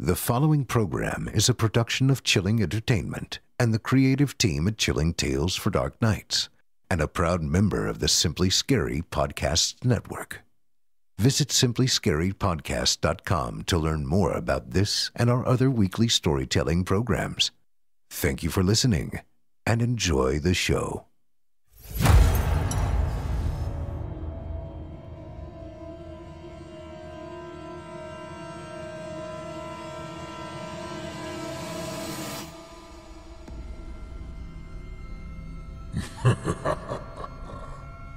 The following program is a production of Chilling Entertainment and the creative team at Chilling Tales for Dark Nights, and a proud member of the Simply Scary Podcasts Network. Visit simplyscarypodcast.com to learn more about this and our other weekly storytelling programs. Thank you for listening, and enjoy the show.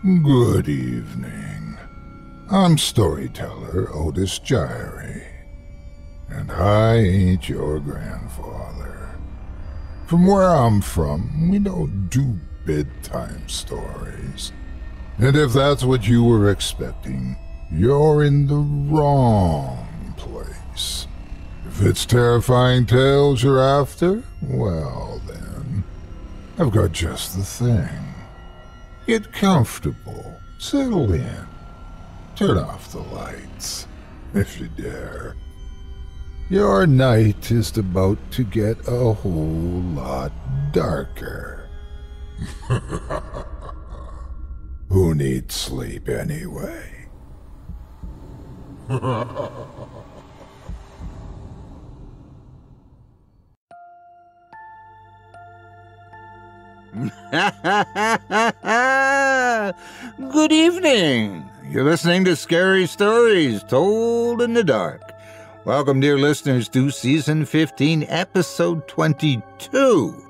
Good evening. I'm storyteller Otis Gyrie, and I ain't your grandfather. From where I'm from, we don't do bedtime stories. And if that's what you were expecting, you're in the wrong place. If it's terrifying tales you're after, well then, I've got just the thing. Get comfortable, settle in, turn off the lights, if you dare. Your night is about to get a whole lot darker. Who needs sleep anyway? Good evening. You're listening to Scary Stories Told in the Dark. Welcome, dear listeners, to Season 15, Episode 22.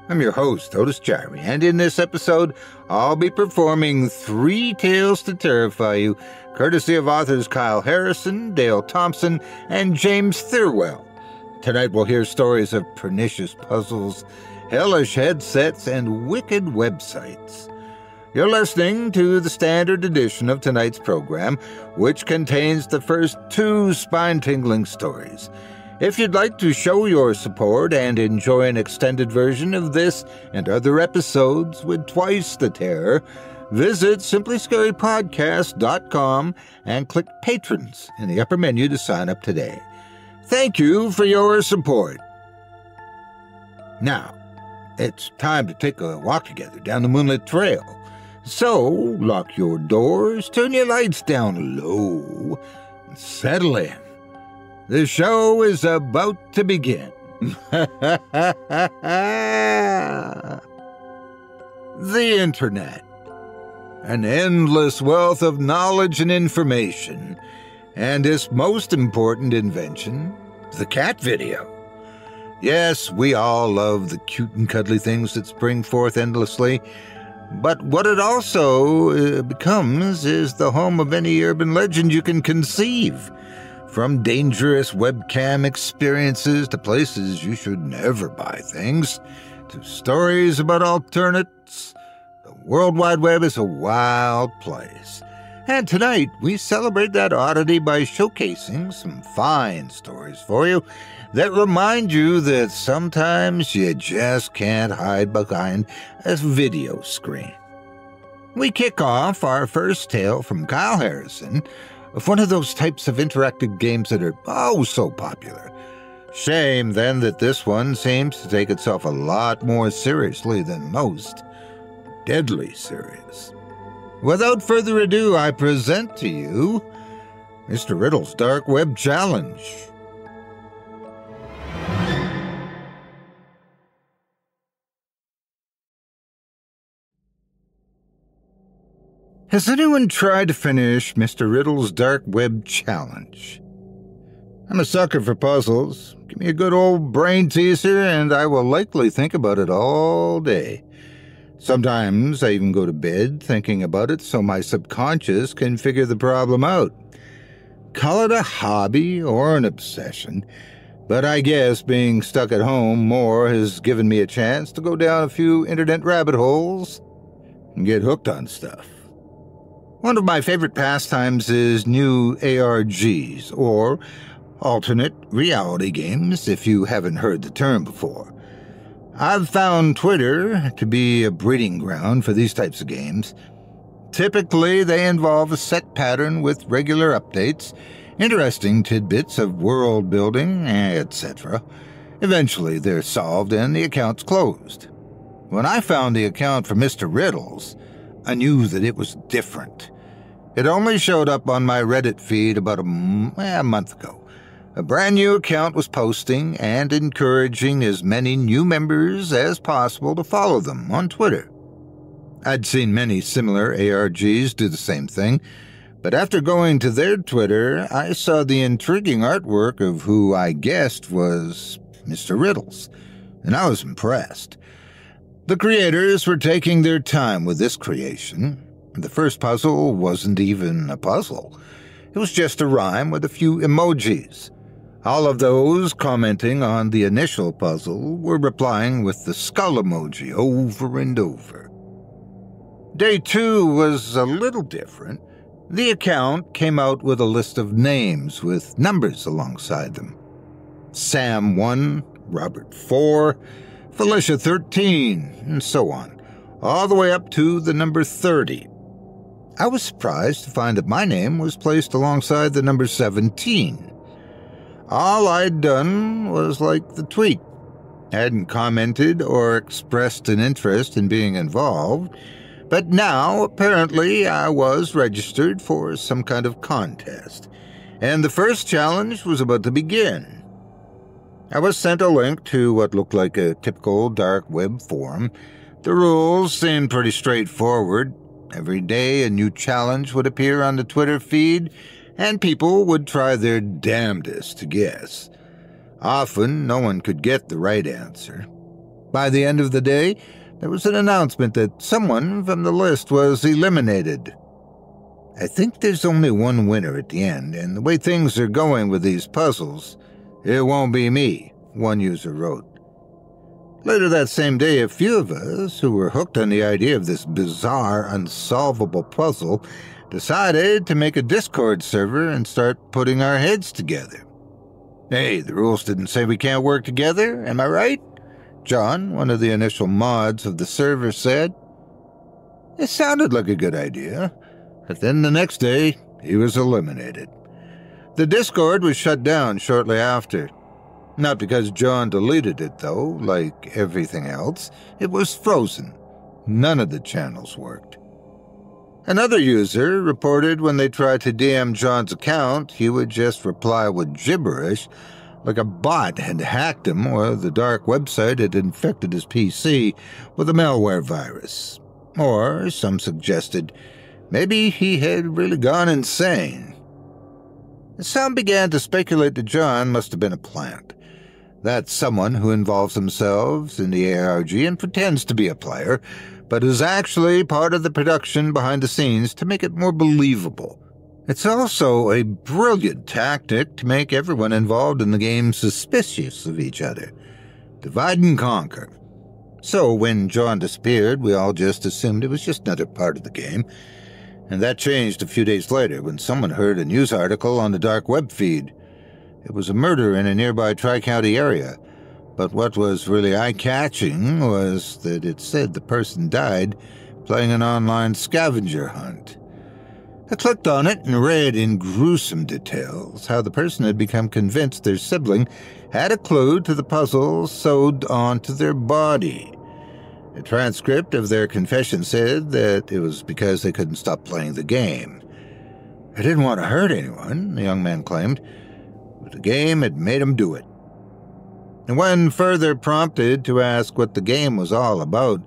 I'm your host, Otis Gyrie, and in this episode, I'll be performing 3 tales to terrify you, courtesy of authors Kyle Harrison, Dale Thompson, and James Thirlwell. Tonight we'll hear stories of pernicious puzzles, hellish headsets, and wicked websites. You're listening to the standard edition of tonight's program, which contains the first 2 spine-tingling stories. If you'd like to show your support and enjoy an extended version of this and other episodes with twice the terror, visit simplyscarypodcast.com and click Patrons in the upper menu to sign up today. Thank you for your support. Now, it's time to take a walk together down the moonlit trail. So, lock your doors, turn your lights down low, and settle in. The show is about to begin. The Internet. An endless wealth of knowledge and information. And its most important invention, the cat video. Yes, we all love the cute and cuddly things that spring forth endlessly, but what it also becomes is the home of any urban legend you can conceive, from dangerous webcam experiences to places you should never buy things, to stories about alternates. The World Wide Web is a wild place. And tonight, we celebrate that oddity by showcasing some fine stories for you that remind you that sometimes you just can't hide behind a video screen. We kick off our first tale from Kyle Harrison of one of those types of interactive games that are oh so popular. Shame, then, that this one seems to take itself a lot more seriously than most. Deadly serious. Without further ado, I present to you Mr. Riddle's Dark Web Challenge. Has anyone tried to finish Mr. Riddle's Dark Web Challenge? I'm a sucker for puzzles. Give me a good old brain teaser and I will likely think about it all day. Sometimes I even go to bed thinking about it so my subconscious can figure the problem out. Call it a hobby or an obsession, but I guess being stuck at home more has given me a chance to go down a few internet rabbit holes and get hooked on stuff. One of my favorite pastimes is new ARGs, or alternate reality games, if you haven't heard the term before. I've found Twitter to be a breeding ground for these types of games. Typically, they involve a set pattern with regular updates, interesting tidbits of world building, etc. Eventually, they're solved and the account's closed. When I found the account for Mr. Riddles, I knew that it was different. It only showed up on my Reddit feed about a month ago. A brand new account was posting and encouraging as many new members as possible to follow them on Twitter. I'd seen many similar ARGs do the same thing, but after going to their Twitter, I saw the intriguing artwork of who I guessed was Mr. Riddles, and I was impressed. The creators were taking their time with this creation. The first puzzle wasn't even a puzzle. It was just a rhyme with a few emojis. All of those commenting on the initial puzzle were replying with the skull emoji over and over. Day 2 was a little different. The account came out with a list of names with numbers alongside them. Sam 1, Robert 4, Felicia 13, and so on, all the way up to the number 30. I was surprised to find that my name was placed alongside the number 17. All I'd done was like the tweet. I hadn't commented or expressed an interest in being involved, but now apparently I was registered for some kind of contest, and the first challenge was about to begin. I was sent a link to what looked like a typical dark web forum. The rules seemed pretty straightforward. Every day a new challenge would appear on the Twitter feed, and people would try their damnedest to guess. Often, no one could get the right answer. By the end of the day, there was an announcement that someone from the list was eliminated. I think there's only one winner at the end, and the way things are going with these puzzles, it won't be me, one user wrote. Later that same day, a few of us who were hooked on the idea of this bizarre, unsolvable puzzle decided to make a Discord server and start putting our heads together. Hey, the rules didn't say we can't work together, am I right? John, one of the initial mods of the server, said. It sounded like a good idea, but then the next day, he was eliminated. The Discord was shut down shortly after. Not because John deleted it, though, like everything else. It was frozen. None of the channels worked. Another user reported when they tried to DM John's account, he would just reply with gibberish, like a bot had hacked him or the dark website had infected his PC with a malware virus. Or, some suggested, maybe he had really gone insane. Some began to speculate that John must have been a plant. That's someone who involves themselves in the ARG and pretends to be a player, but is actually part of the production behind the scenes to make it more believable. It's also a brilliant tactic to make everyone involved in the game suspicious of each other. Divide and conquer. So when John disappeared, we all just assumed it was just another part of the game. And that changed a few days later when someone heard a news article on the dark web feed. It was a murder in a nearby Tri-County area. But what was really eye-catching was that it said the person died playing an online scavenger hunt. I clicked on it and read in gruesome details how the person had become convinced their sibling had a clue to the puzzle sewed onto their body. A transcript of their confession said that it was because they couldn't stop playing the game. I didn't want to hurt anyone, the young man claimed, but the game had made him do it. And when further prompted to ask what the game was all about,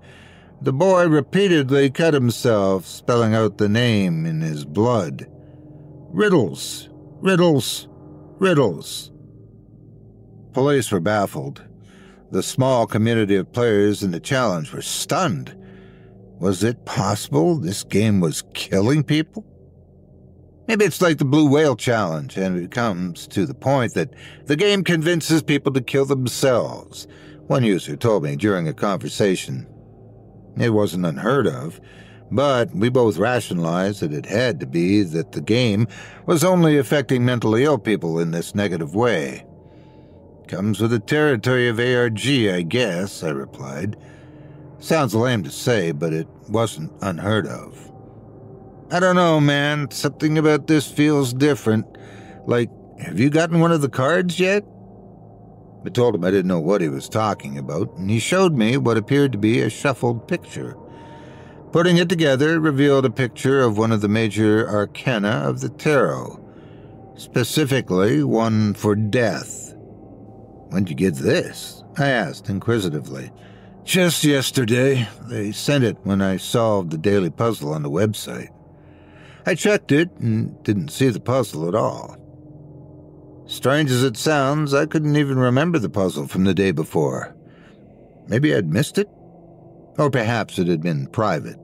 the boy repeatedly cut himself, spelling out the name in his blood. Riddles, riddles, riddles. Police were baffled. The small community of players in the challenge were stunned. Was it possible this game was killing people? Maybe it's like the Blue Whale Challenge, and it comes to the point that the game convinces people to kill themselves, one user told me during a conversation. It wasn't unheard of, but we both rationalized that it had to be that the game was only affecting mentally ill people in this negative way. Comes with the territory of ARG, I guess, I replied. Sounds lame to say, but it wasn't unheard of. I don't know, man. Something about this feels different. Like, have you gotten one of the cards yet? I told him I didn't know what he was talking about, and he showed me what appeared to be a shuffled picture. Putting it together revealed a picture of one of the major arcana of the tarot, specifically one for death. When'd you get this? I asked inquisitively. Just yesterday. They sent it when I solved the daily puzzle on the website. I checked it and didn't see the puzzle at all. Strange as it sounds, I couldn't even remember the puzzle from the day before. Maybe I'd missed it? Or perhaps it had been private.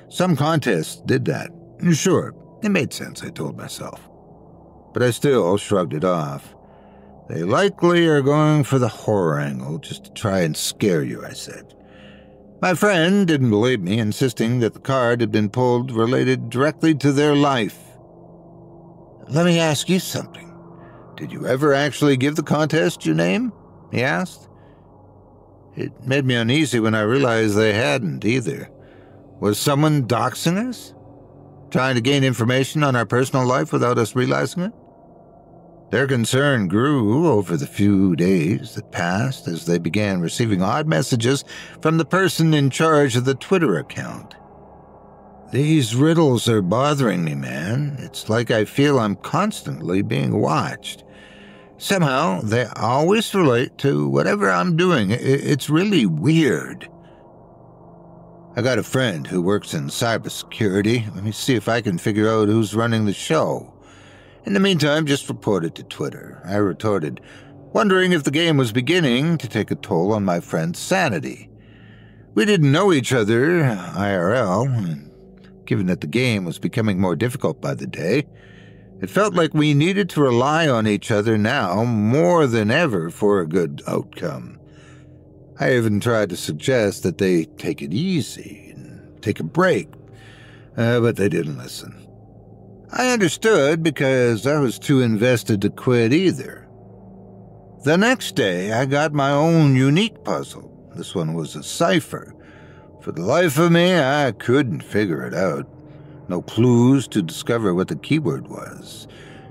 Some contests did that. Sure, it made sense, I told myself. But I still shrugged it off. They likely are going for the horror angle just to try and scare you, I said. My friend didn't believe me, insisting that the card had been pulled related directly to their life. Let me ask you something. Did you ever actually give the contest your name? He asked. It made me uneasy when I realized they hadn't either. Was someone doxing us? Trying to gain information on our personal life without us realizing it? Their concern grew over the few days that passed as they began receiving odd messages from the person in charge of the Twitter account. These riddles are bothering me, man. It's like I feel I'm constantly being watched. Somehow, they always relate to whatever I'm doing. It's really weird. I got a friend who works in cybersecurity. Let me see if I can figure out who's running the show. In the meantime, just report it to Twitter, I retorted, wondering if the game was beginning to take a toll on my friend's sanity. We didn't know each other, IRL, and given that the game was becoming more difficult by the day, it felt like we needed to rely on each other now more than ever for a good outcome. I even tried to suggest that they take it easy and take a break, but they didn't listen. I understood because I was too invested to quit either. The next day, I got my own unique puzzle. This one was a cipher. For the life of me, I couldn't figure it out. No clues to discover what the keyword was.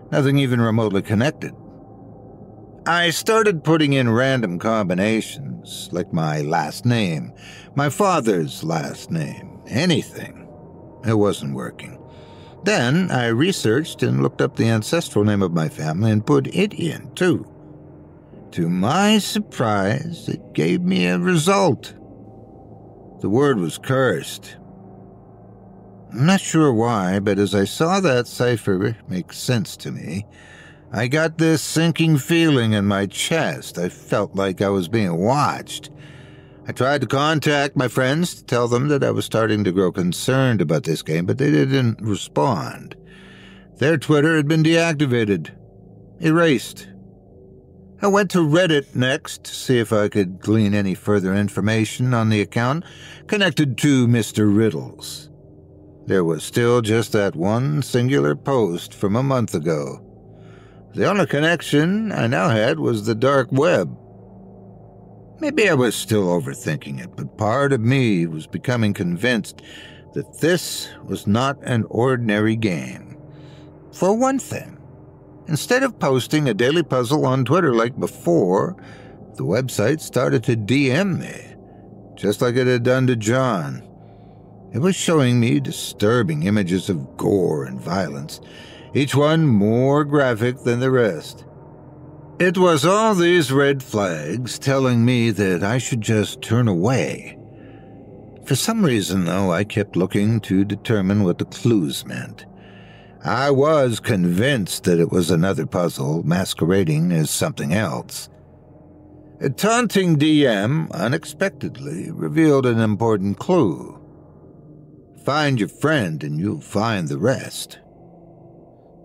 Nothing even remotely connected. I started putting in random combinations, like my last name, my father's last name, anything. It wasn't working. Then I researched and looked up the ancestral name of my family and put it in, too. To my surprise, it gave me a result. The word was cursed. I'm not sure why, but as I saw that cipher make sense to me, I got this sinking feeling in my chest. I felt like I was being watched. I tried to contact my friends to tell them that I was starting to grow concerned about this game, but they didn't respond. Their Twitter had been deactivated, erased. I went to Reddit next to see if I could glean any further information on the account connected to Mr. Riddles. There was still just that one singular post from a month ago. The only connection I now had was the dark web. Maybe I was still overthinking it, but part of me was becoming convinced that this was not an ordinary game. For one thing, instead of posting a daily puzzle on Twitter like before, the website started to DM me, just like it had done to John. It was showing me disturbing images of gore and violence, each one more graphic than the rest. It was all these red flags telling me that I should just turn away. For some reason, though, I kept looking to determine what the clues meant. I was convinced that it was another puzzle masquerading as something else. A taunting DM unexpectedly revealed an important clue. Find your friend and you'll find the rest.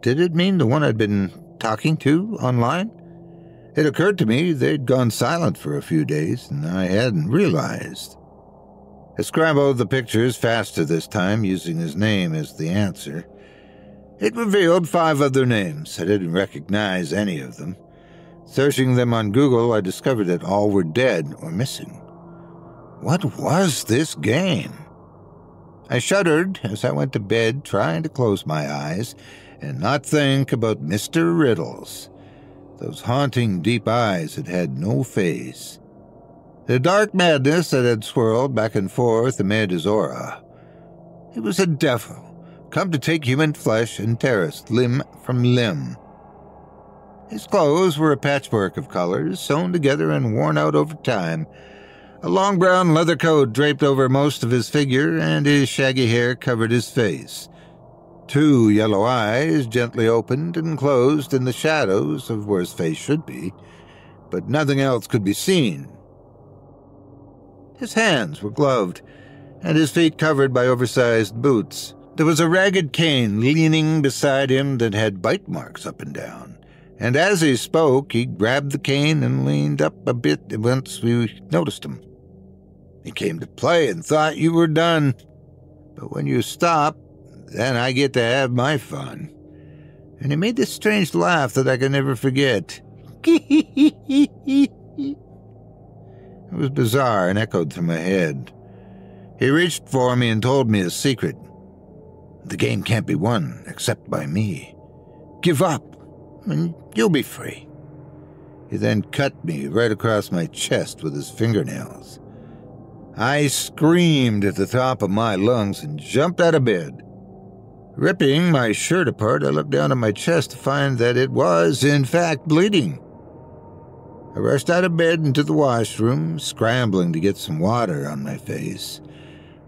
Did it mean the one I'd been talking to online? It occurred to me they'd gone silent for a few days, and I hadn't realized. I scrambled the pictures faster this time, using his name as the answer. It revealed 5 other names. I didn't recognize any of them. Searching them on Google, I discovered that all were dead or missing. What was this game? I shuddered as I went to bed, trying to close my eyes, and not think about Mr. Riddles, those haunting deep eyes that had no face. The dark madness that had swirled back and forth amid his aura. He was a devil, come to take human flesh and tear us limb from limb. His clothes were a patchwork of colors, sewn together and worn out over time. A long brown leather coat draped over most of his figure, and his shaggy hair covered his face. 2 yellow eyes gently opened and closed in the shadows of where his face should be, but nothing else could be seen. His hands were gloved, and his feet covered by oversized boots. There was a ragged cane leaning beside him that had bite marks up and down, and as he spoke, he grabbed the cane and leaned up a bit once we noticed him. He came to play and thought you were done, but when you stop, then I get to have my fun. And he made this strange laugh that I can never forget. It was bizarre and echoed through my head. He reached for me and told me a secret. The game can't be won except by me. Give up, and you'll be free. He then cut me right across my chest with his fingernails. I screamed at the top of my lungs and jumped out of bed. Ripping my shirt apart, I looked down at my chest to find that it was, in fact, bleeding. I rushed out of bed into the washroom, scrambling to get some water on my face.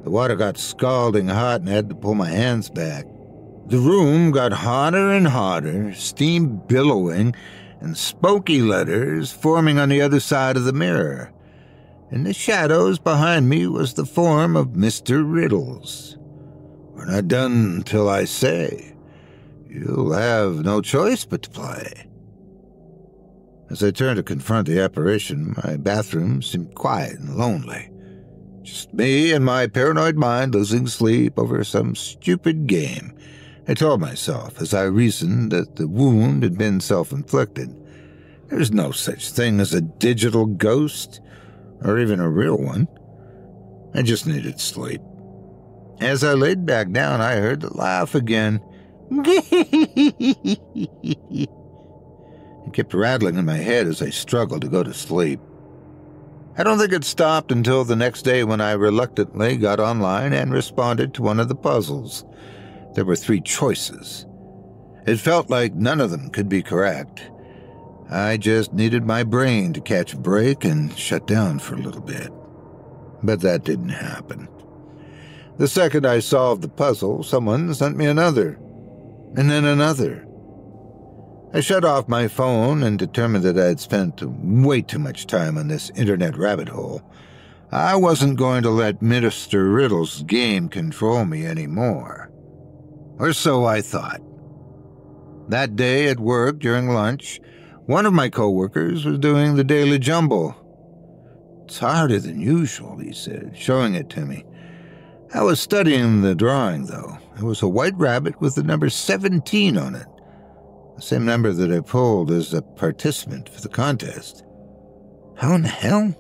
The water got scalding hot and I had to pull my hands back. The room got hotter and hotter, steam billowing, and smoky letters forming on the other side of the mirror. In the shadows behind me was the form of Mr. Riddles. We're not done until I say. You'll have no choice but to play. As I turned to confront the apparition, my bathroom seemed quiet and lonely. Just me and my paranoid mind losing sleep over some stupid game. I told myself as I reasoned that the wound had been self-inflicted. There's no such thing as a digital ghost, or even a real one. I just needed sleep. As I laid back down, I heard the laugh again. It kept rattling in my head as I struggled to go to sleep. I don't think it stopped until the next day when I reluctantly got online and responded to one of the puzzles. There were 3 choices. It felt like none of them could be correct. I just needed my brain to catch a break and shut down for a little bit. But that didn't happen. The second I solved the puzzle, someone sent me another, and then another. I shut off my phone and determined that I had spent way too much time on this internet rabbit hole. I wasn't going to let Mr. Riddle's game control me anymore. Or so I thought. That day at work during lunch, one of my coworkers was doing the daily jumble. It's harder than usual, he said, showing it to me. I was studying the drawing, though. It was a white rabbit with the number 17 on it. The same number that I pulled as a participant for the contest. How in the hell?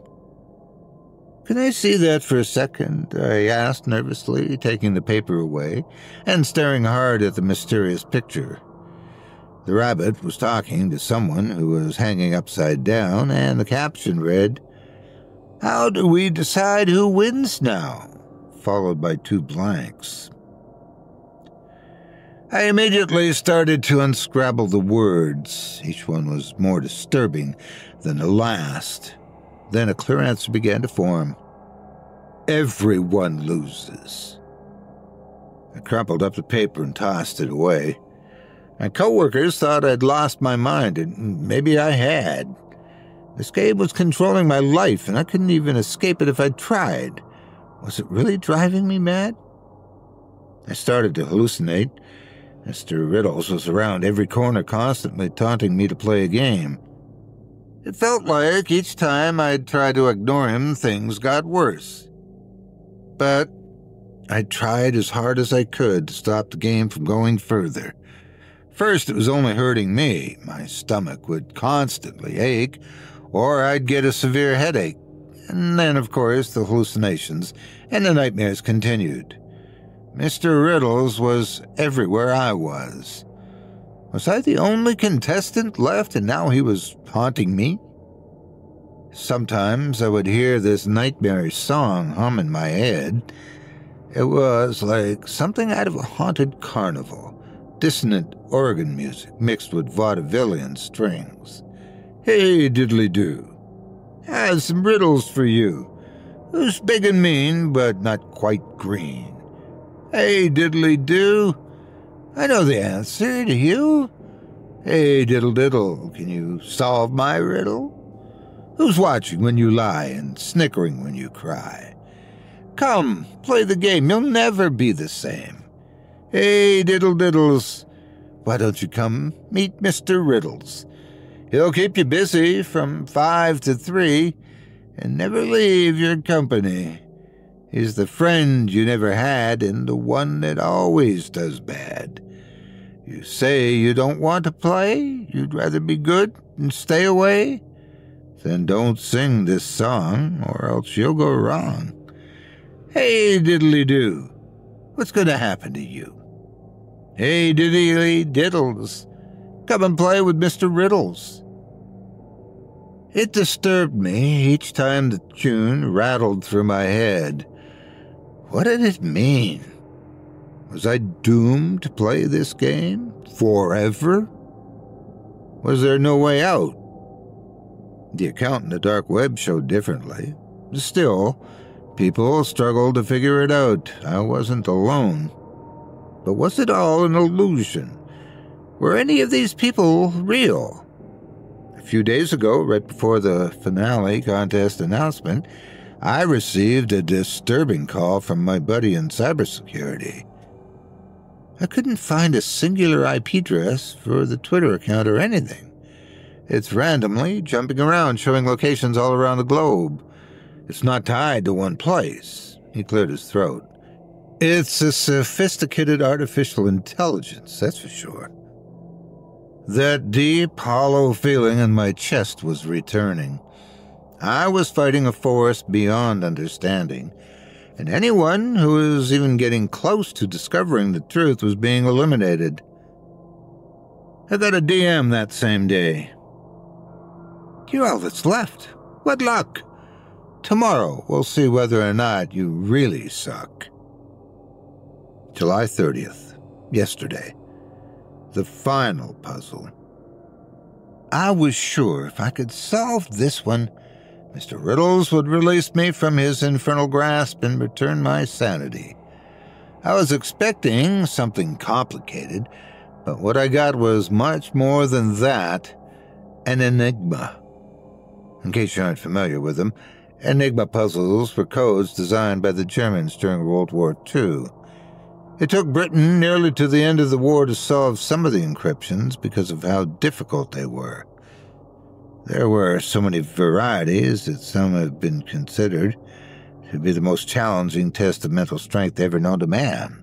Can I see that for a second? I asked nervously, taking the paper away and staring hard at the mysterious picture. The rabbit was talking to someone who was hanging upside down, and the caption read, "How do we decide who wins now?" followed by 2 blanks. I immediately started to unscrabble the words. Each one was more disturbing than the last. Then a clear answer began to form. Everyone loses. I crumpled up the paper and tossed it away. My coworkers thought I'd lost my mind, and maybe I had. This game was controlling my life, and I couldn't even escape it if I tried. Was it really driving me mad? I started to hallucinate. Mr. Riddles was around every corner constantly taunting me to play a game. It felt like each time I'd try to ignore him, things got worse. But I tried as hard as I could to stop the game from going further. First, it was only hurting me. My stomach would constantly ache, or I'd get a severe headache. And then, of course, the hallucinations and the nightmares continued. Mr. Riddles was everywhere I was. Was I the only contestant left, and now he was haunting me? Sometimes I would hear this nightmarish song hum in my head. It was like something out of a haunted carnival, dissonant organ music mixed with vaudevillian strings. Hey, diddly-do. I have some riddles for you. Who's big and mean, but not quite green? Hey, diddly-do. I know the answer, do you? Hey, diddle-diddle, can you solve my riddle? Who's watching when you lie and snickering when you cry? Come, play the game, you'll never be the same. Hey, diddle-diddles, why don't you come meet Mr. Riddles? He'll keep you busy from 5 to 3 and never leave your company. He's the friend you never had and the one that always does bad. You say you don't want to play, you'd rather be good and stay away? Then don't sing this song, or else you'll go wrong. Hey, diddly-do, what's going to happen to you? Hey, diddly-diddles, come and play with Mr. Riddles. It disturbed me each time the tune rattled through my head. What did it mean? Was I doomed to play this game forever? Was there no way out? The account in the dark web showed differently. Still, people struggled to figure it out. I wasn't alone. But was it all an illusion? Were any of these people real? A few days ago, right before the finale contest announcement, I received a disturbing call from my buddy in cybersecurity. I couldn't find a singular IP address for the Twitter account or anything. It's randomly jumping around, showing locations all around the globe. It's not tied to one place. He cleared his throat. It's a sophisticated artificial intelligence, that's for sure. That deep, hollow feeling in my chest was returning. I was fighting a force beyond understanding, and anyone who was even getting close to discovering the truth was being eliminated. I got a DM that same day. You're all that's left. What luck? Tomorrow we'll see whether or not you really suck. July 30th, yesterday. The final puzzle. I was sure if I could solve this one, Mr. Riddles would release me from his infernal grasp and return my sanity. I was expecting something complicated, but what I got was much more than that, an enigma. In case you aren't familiar with them, enigma puzzles were codes designed by the Germans during World War II. It took Britain nearly to the end of the war to solve some of the encryptions because of how difficult they were. There were so many varieties that some have been considered to be the most challenging test of mental strength ever known to man.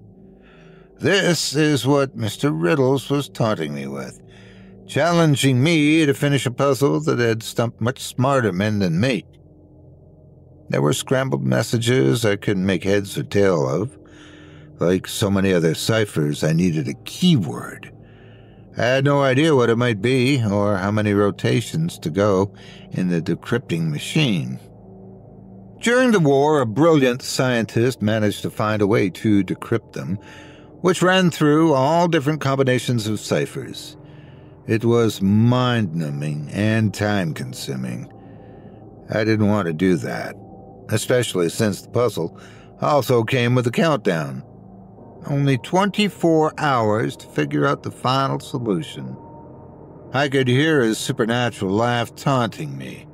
This is what Mr. Riddles was taunting me with, challenging me to finish a puzzle that had stumped much smarter men than me. There were scrambled messages I couldn't make heads or tail of. Like so many other ciphers, I needed a keyword. I had no idea what it might be or how many rotations to go in the decrypting machine. During the war, a brilliant scientist managed to find a way to decrypt them, which ran through all different combinations of ciphers. It was mind-numbing and time-consuming. I didn't want to do that, especially since the puzzle also came with a countdown. Only 24 hours to figure out the final solution. I could hear his supernatural laugh taunting me.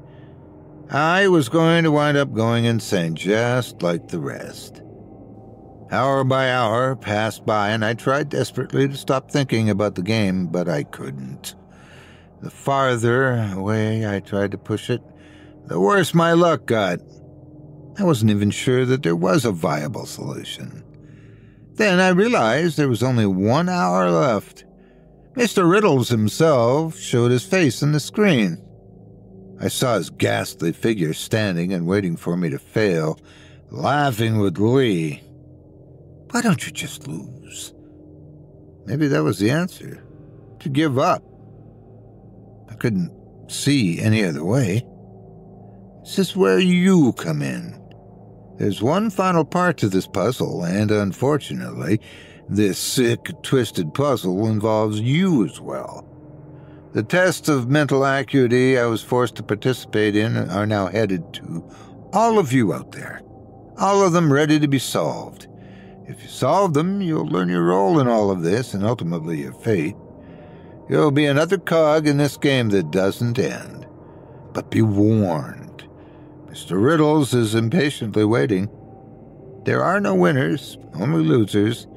I was going to wind up going insane just like the rest. Hour by hour passed by, and I tried desperately to stop thinking about the game, but I couldn't. The farther away I tried to push it, the worse my luck got. I wasn't even sure that there was a viable solution. Then I realized there was only 1 hour left. Mr. Riddles himself showed his face on the screen. I saw his ghastly figure standing and waiting for me to fail, laughing with glee. Why don't you just lose? Maybe that was the answer. to give up. I couldn't see any other way. This is where you come in. There's one final part to this puzzle, and unfortunately, this sick, twisted puzzle involves you as well. The tests of mental acuity I was forced to participate in are now headed to all of you out there. All of them ready to be solved. If you solve them, you'll learn your role in all of this and ultimately your fate. You'll be another cog in this game that doesn't end. But be warned. Mr. Riddles is impatiently waiting. There are no winners, only losers,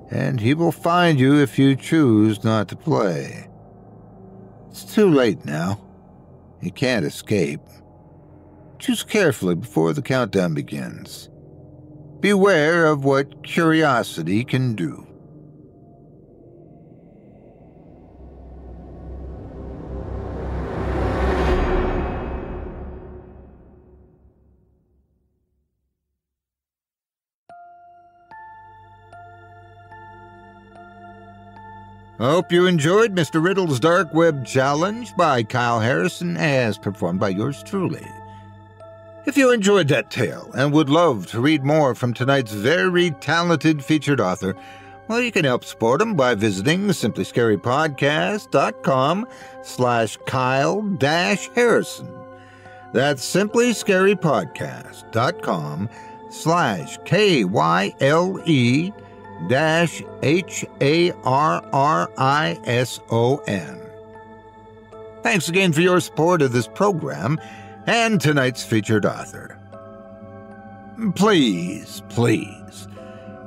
and he will find you if you choose not to play. It's too late now. You can't escape. Choose carefully before the countdown begins. Beware of what curiosity can do. I hope you enjoyed Mr. Riddle's Dark Web Challenge by Kyle Harrison, as performed by yours truly. If you enjoyed that tale and would love to read more from tonight's very talented featured author, well, you can help support him by visiting simplyscarypodcast.com/Kyle-Harrison. That's simplyscarypodcast.com/KYLE-HARRISON. Thanks again for your support of this program and tonight's featured author. Please,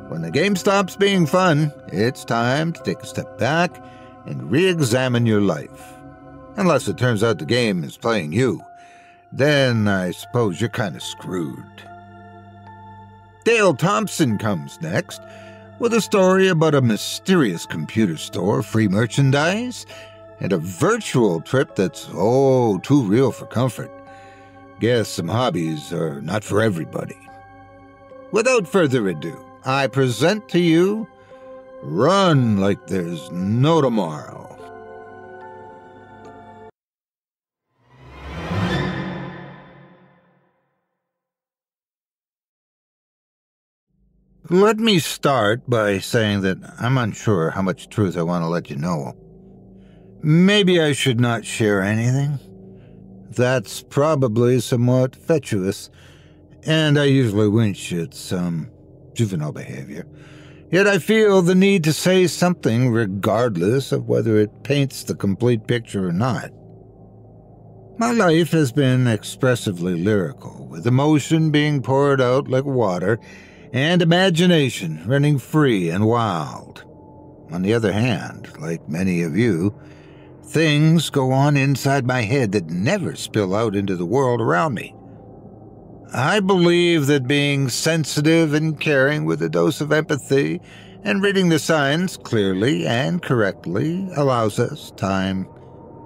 when the game stops being fun, it's time to take a step back and re-examine your life. Unless it turns out the game is playing you, then I suppose you're kind of screwed. Dale Thompson comes next with a story about a mysterious computer store, free merchandise, and a virtual trip that's too real for comfort. Guess some hobbies are not for everybody. Without further ado, I present to you Run Like There's No Tomorrow. Let me start by saying that I'm unsure how much truth I want to let you know. Maybe I should not share anything. That's probably somewhat fatuous, and I usually winch at some juvenile behavior. Yet I feel the need to say something regardless of whether it paints the complete picture or not. My life has been expressively lyrical, with emotion being poured out like water and imagination running free and wild. On the other hand, like many of you, things go on inside my head that never spill out into the world around me. I believe that being sensitive and caring with a dose of empathy and reading the signs clearly and correctly allows us time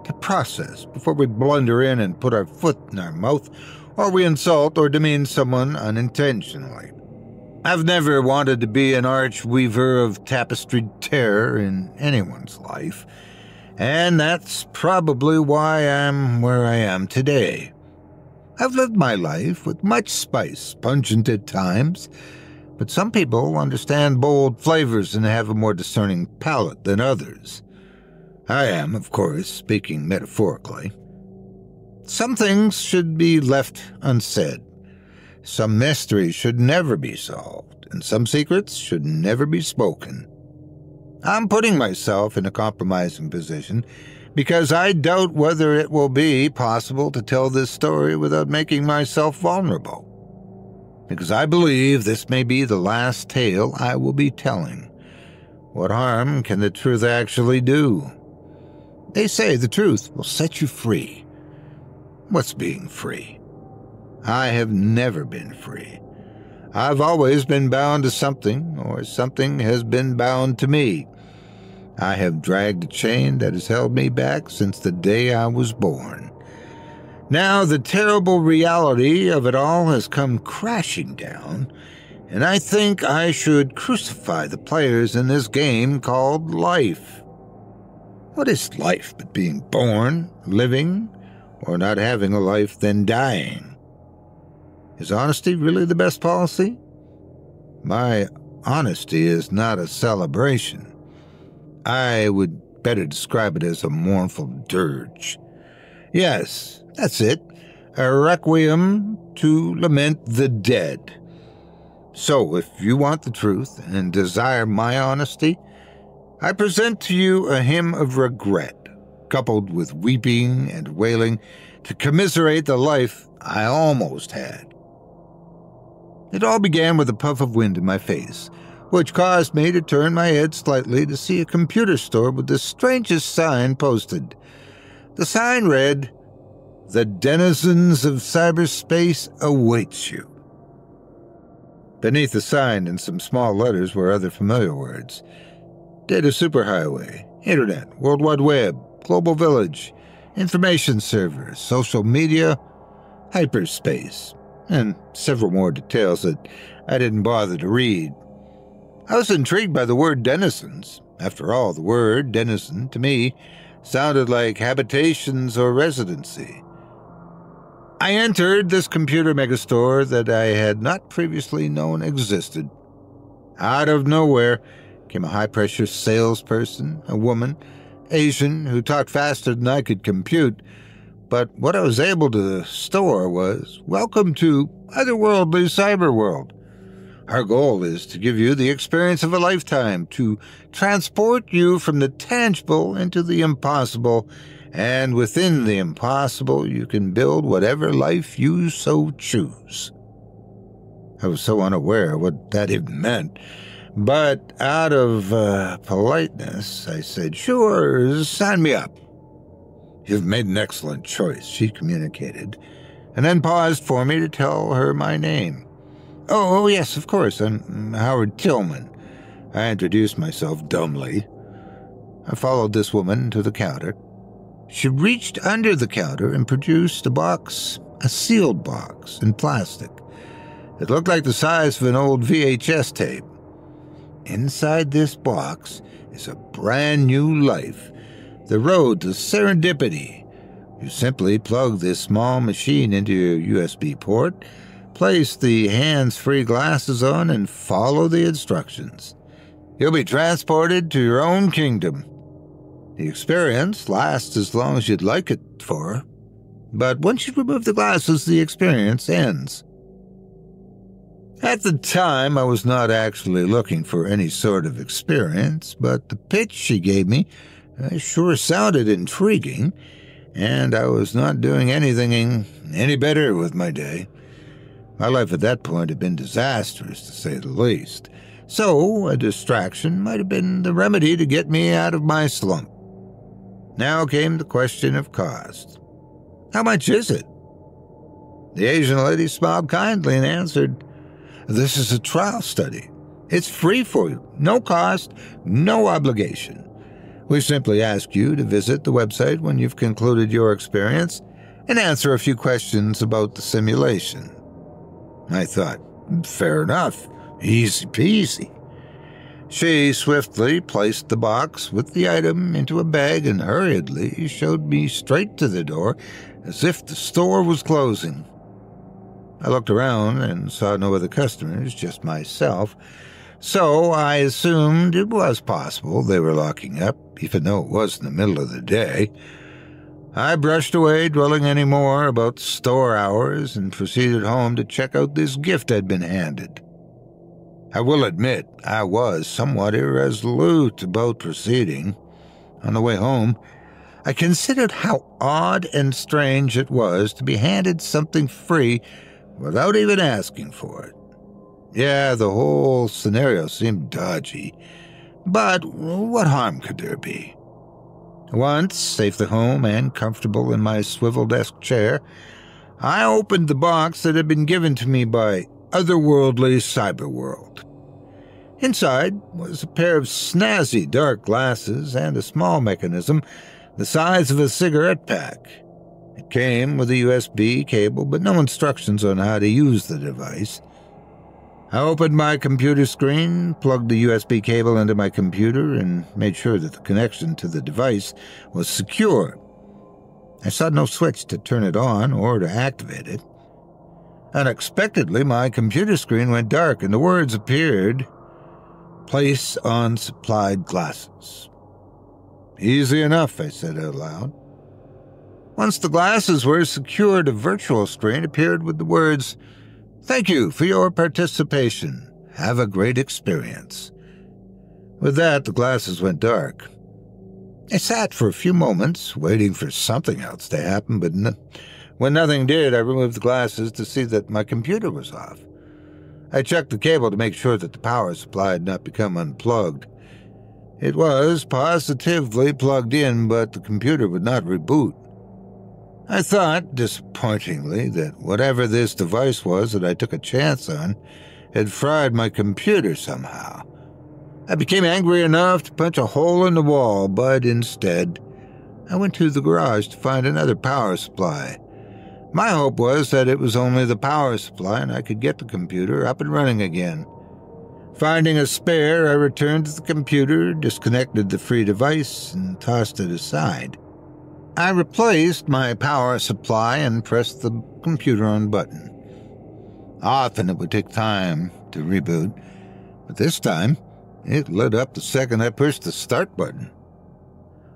to process before we blunder in and put our foot in our mouth, or we insult or demean someone unintentionally. I've never wanted to be an arch weaver of tapestried terror in anyone's life, and that's probably why I'm where I am today. I've lived my life with much spice, pungent at times, but some people understand bold flavors and have a more discerning palate than others. I am, of course, speaking metaphorically. Some things should be left unsaid. Some mysteries should never be solved, and some secrets should never be spoken. I'm putting myself in a compromising position because I doubt whether it will be possible to tell this story without making myself vulnerable. Because I believe this may be the last tale I will be telling. What harm can the truth actually do? They say the truth will set you free. What's being free? I have never been free. I've always been bound to something, or something has been bound to me. I have dragged a chain that has held me back since the day I was born. Now the terrible reality of it all has come crashing down, and I think I should crucify the players in this game called life. What is life but being born, living, or not having a life, then dying? Is honesty really the best policy? My honesty is not a celebration. I would better describe it as a mournful dirge. Yes, that's it. A requiem to lament the dead. So, if you want the truth and desire my honesty, I present to you a hymn of regret, coupled with weeping and wailing, to commiserate the life I almost had. It all began with a puff of wind in my face, which caused me to turn my head slightly to see a computer store with the strangest sign posted. The sign read, "The denizens of cyberspace awaits you." Beneath the sign, in some small letters, were other familiar words. Data superhighway, internet, World Wide Web, global village, information servers, social media, hyperspace, and several more details that I didn't bother to read. I was intrigued by the word denizens. After all, the word denizen, to me, sounded like habitations or residency. I entered this computer megastore that I had not previously known existed. Out of nowhere came a high-pressure salesperson, a woman, Asian, who talked faster than I could compute, but what I was able to store was, "Welcome to Otherworldly Cyberworld. Our goal is to give you the experience of a lifetime, to transport you from the tangible into the impossible, and within the impossible you can build whatever life you so choose." I was so unaware of what that even meant, but out of politeness, I said, "Sure, sign me up." "You've made an excellent choice," she communicated, and then paused for me to tell her my name. Oh, yes, of course, I'm Howard Tillman." I introduced myself dumbly. I followed this woman to the counter. She reached under the counter and produced a box, a sealed box in plastic. It looked like the size of an old VHS tape. Inside this box is a brand new life, the road to serendipity. You simply plug this small machine into your USB port, place the hands-free glasses on, and follow the instructions. You'll be transported to your own kingdom. The experience lasts as long as you'd like it for, but once you remove the glasses, the experience ends. At the time, I was not actually looking for any sort of experience, but the pitch she gave me sure sounded intriguing, and I was not doing anything any better with my day. My life at that point had been disastrous, to say the least, so a distraction might have been the remedy to get me out of my slump. Now came the question of cost. "How much is it?" The Asian lady smiled kindly and answered, "This is a trial study. It's free for you, no cost, no obligation. We simply ask you to visit the website when you've concluded your experience and answer a few questions about the simulation." I thought, fair enough, easy peasy. She swiftly placed the box with the item into a bag and hurriedly showed me straight to the door as if the store was closing. I looked around and saw no other customers, just myself, so I assumed it was possible they were locking up, even though it was in the middle of the day. I brushed away dwelling any more about store hours and proceeded home to check out this gift I'd been handed. I will admit I was somewhat irresolute about proceeding. On the way home, I considered how odd and strange it was to be handed something free without even asking for it. Yeah, the whole scenario seemed dodgy, but what harm could there be? Once, safely home and comfortable in my swivel desk chair, I opened the box that had been given to me by Otherworldly Cyberworld. Inside was a pair of snazzy dark glasses and a small mechanism the size of a cigarette pack. It came with a USB cable, but no instructions on how to use the device. I opened my computer screen, plugged the USB cable into my computer, and made sure that the connection to the device was secure. I saw no switch to turn it on or to activate it. Unexpectedly, my computer screen went dark and the words appeared, "Place on supplied glasses." "Easy enough," I said out loud. Once the glasses were secured, a virtual screen appeared with the words, "Thank you for your participation. Have a great experience." With that, the glasses went dark. I sat for a few moments, waiting for something else to happen, but when nothing did, I removed the glasses to see that my computer was off. I checked the cable to make sure that the power supply had not become unplugged. It was positively plugged in, but the computer would not reboot. I thought, disappointingly, that whatever this device was that I took a chance on had fried my computer somehow. I became angry enough to punch a hole in the wall, but instead, I went to the garage to find another power supply. My hope was that it was only the power supply and I could get the computer up and running again. Finding a spare, I returned to the computer, disconnected the free device, and tossed it aside. I replaced my power supply and pressed the computer on button. Often it would take time to reboot, but this time it lit up the second I pushed the start button.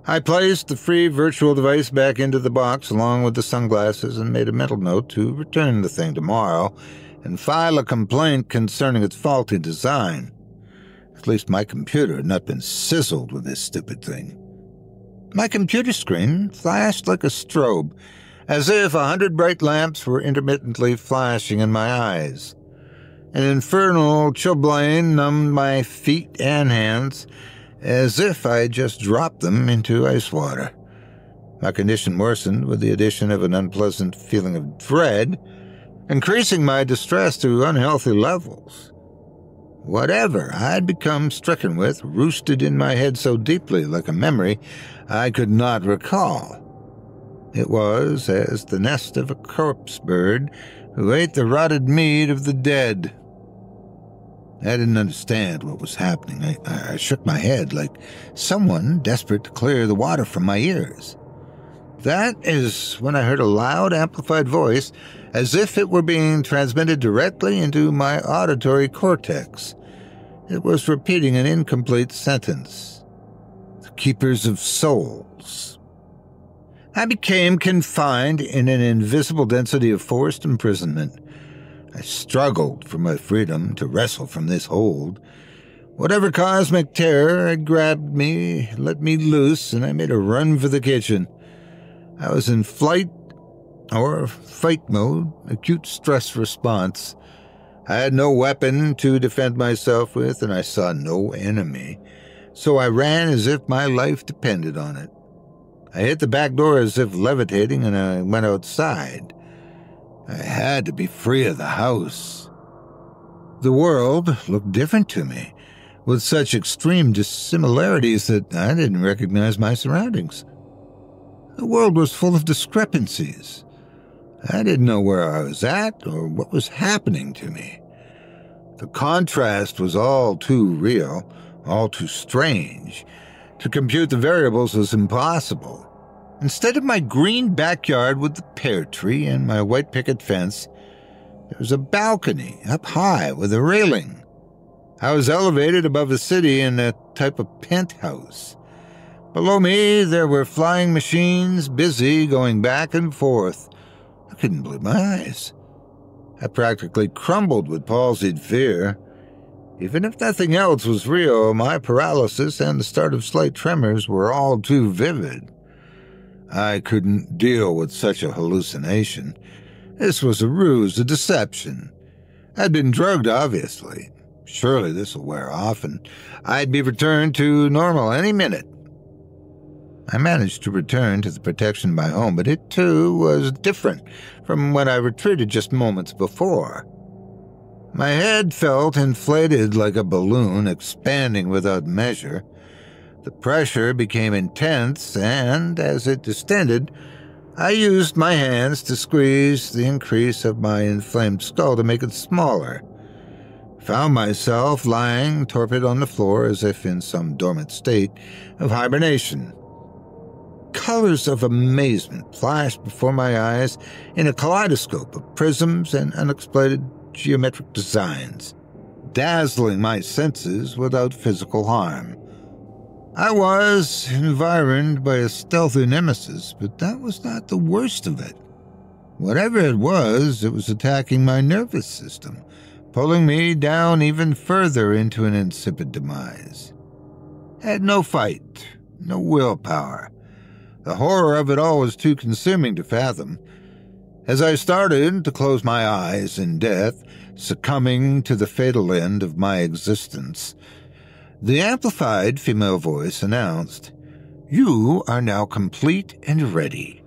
I placed the free virtual device back into the box along with the sunglasses and made a mental note to return the thing tomorrow and file a complaint concerning its faulty design. At least my computer had not been sizzled with this stupid thing. My computer screen flashed like a strobe, as if 100 bright lamps were intermittently flashing in my eyes. An infernal chilblain numbed my feet and hands, as if I had just dropped them into ice water. My condition worsened with the addition of an unpleasant feeling of dread, increasing my distress to unhealthy levels. Whatever I had become stricken with roosted in my head so deeply like a memory I could not recall. It was as the nest of a corpse bird who ate the rotted meat of the dead. I didn't understand what was happening. I shook my head like someone desperate to clear the water from my ears. That is when I heard a loud, amplified voice, as if it were being transmitted directly into my auditory cortex. It was repeating an incomplete sentence. "The Keepers of Souls." I became confined in an invisible density of forced imprisonment. I struggled for my freedom to wrestle from this hold. Whatever cosmic terror had grabbed me, let me loose, and I made a run for the kitchen. I was in flight or fight mode, acute stress response. I had no weapon to defend myself with, and I saw no enemy, so I ran as if my life depended on it. I hit the back door as if levitating, and I went outside. I had to be free of the house. The world looked different to me, with such extreme dissimilarities that I didn't recognize my surroundings. The world was full of discrepancies. I didn't know where I was at or what was happening to me. The contrast was all too real, all too strange. To compute the variables was impossible. Instead of my green backyard with the pear tree and my white picket fence, there was a balcony up high with a railing. I was elevated above a city in a type of penthouse. Below me, there were flying machines busy going back and forth. I couldn't believe my eyes. I practically crumbled with palsied fear. Even if nothing else was real, my paralysis and the start of slight tremors were all too vivid. I couldn't deal with such a hallucination. This was a ruse, a deception. I'd been drugged, obviously. Surely this will wear off, and I'd be returned to normal any minute. I managed to return to the protection of my home, but it, too, was different from when I retreated just moments before. My head felt inflated like a balloon, expanding without measure. The pressure became intense, and as it distended, I used my hands to squeeze the increase of my inflamed skull to make it smaller. Found myself lying torpid on the floor as if in some dormant state of hibernation. Colors of amazement flashed before my eyes in a kaleidoscope of prisms and unexplained geometric designs, dazzling my senses without physical harm. I was environed by a stealthy nemesis, but that was not the worst of it. Whatever it was attacking my nervous system, pulling me down even further into an insipid demise. I had no fight, no willpower. The horror of it all was too consuming to fathom. As I started to close my eyes in death, succumbing to the fatal end of my existence, the amplified female voice announced, "You are now complete and ready.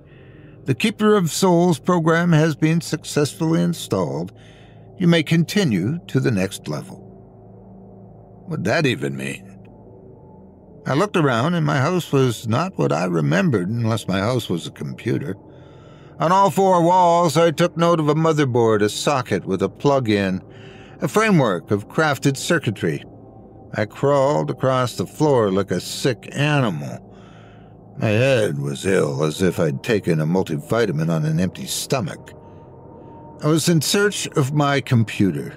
The Keeper of Souls program has been successfully installed. You may continue to the next level." What'd that even mean? I looked around, and my house was not what I remembered unless my house was a computer. On all four walls, I took note of a motherboard, a socket with a plug-in, a framework of crafted circuitry. I crawled across the floor like a sick animal. My head was ill, as if I'd taken a multivitamin on an empty stomach. I was in search of my computer.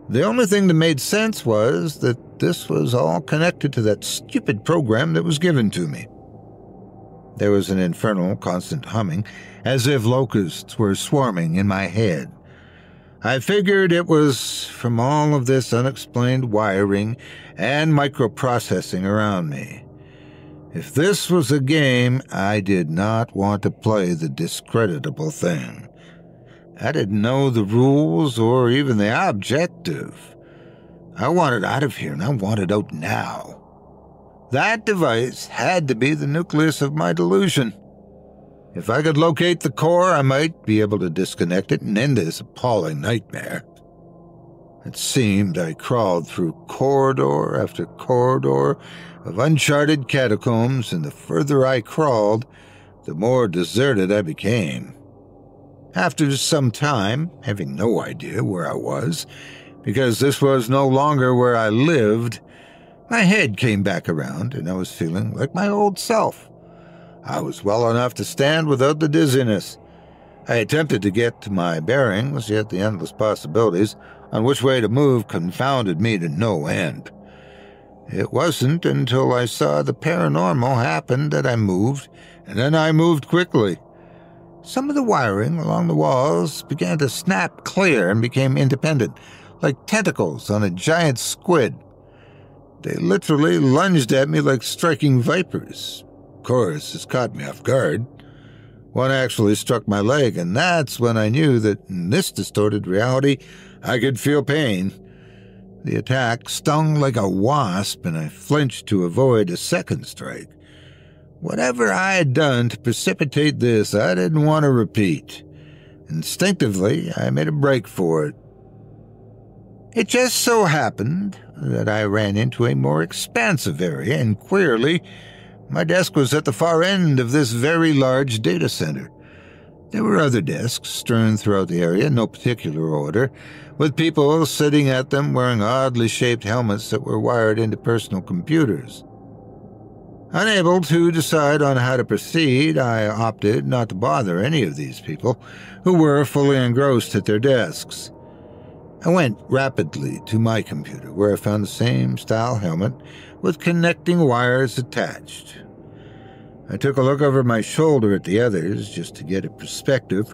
The only thing that made sense was that this was all connected to that stupid program that was given to me. There was an infernal, constant humming, as if locusts were swarming in my head. I figured it was from all of this unexplained wiring and microprocessing around me. If this was a game, I did not want to play the discreditable thing. I didn't know the rules or even the objective. I wanted out of here, and I wanted out now. That device had to be the nucleus of my delusion. If I could locate the core, I might be able to disconnect it and end this appalling nightmare. It seemed I crawled through corridor after corridor of uncharted catacombs, and the further I crawled, the more deserted I became. After some time, having no idea where I was, because this was no longer where I lived, my head came back around, and I was feeling like my old self. I was well enough to stand without the dizziness. I attempted to get to my bearings, yet the endless possibilities on which way to move confounded me to no end. It wasn't until I saw the paranormal happen that I moved, and then I moved quickly. Some of the wiring along the walls began to snap clear and became independent, like tentacles on a giant squid. They literally lunged at me like striking vipers. Of course, this caught me off guard. One actually struck my leg, and that's when I knew that in this distorted reality, I could feel pain. The attack stung like a wasp, and I flinched to avoid a second strike. Whatever I had done to precipitate this, I didn't want to repeat. Instinctively, I made a break for it. It just so happened that I ran into a more expansive area, and queerly, my desk was at the far end of this very large data center. There were other desks strewn throughout the area in no particular order, with people sitting at them wearing oddly shaped helmets that were wired into personal computers. Unable to decide on how to proceed, I opted not to bother any of these people, who were fully engrossed at their desks. I went rapidly to my computer, where I found the same style helmet with connecting wires attached. I took a look over my shoulder at the others just to get a perspective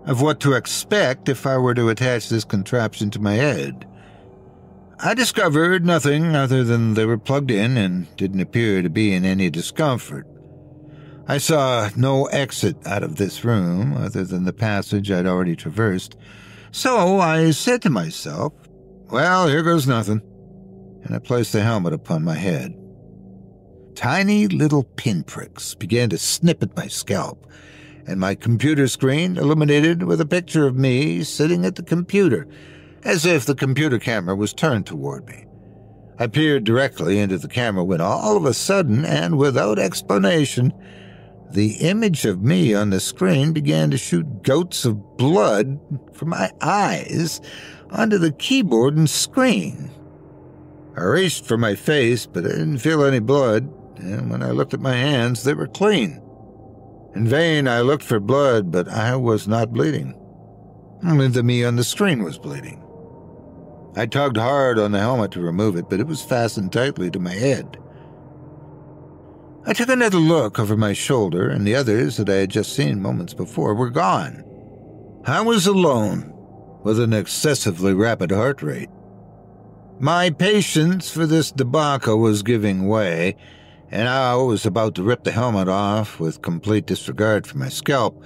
of what to expect if I were to attach this contraption to my head. I discovered nothing other than they were plugged in and didn't appear to be in any discomfort. I saw no exit out of this room other than the passage I'd already traversed, so I said to myself, well, here goes nothing, and I placed the helmet upon my head. Tiny little pinpricks began to snip at my scalp, and my computer screen illuminated with a picture of me sitting at the computer, as if the computer camera was turned toward me. I peered directly into the camera when all of a sudden, and without explanation, the image of me on the screen began to shoot gouts of blood from my eyes onto the keyboard and screen. I reached for my face, but I didn't feel any blood, and when I looked at my hands, they were clean. In vain I looked for blood, but I was not bleeding. Only the me on the screen was bleeding. I tugged hard on the helmet to remove it, but it was fastened tightly to my head. I took another look over my shoulder, and the others that I had just seen moments before were gone. I was alone, with an excessively rapid heart rate. My patience for this debacle was giving way, and I was about to rip the helmet off with complete disregard for my scalp,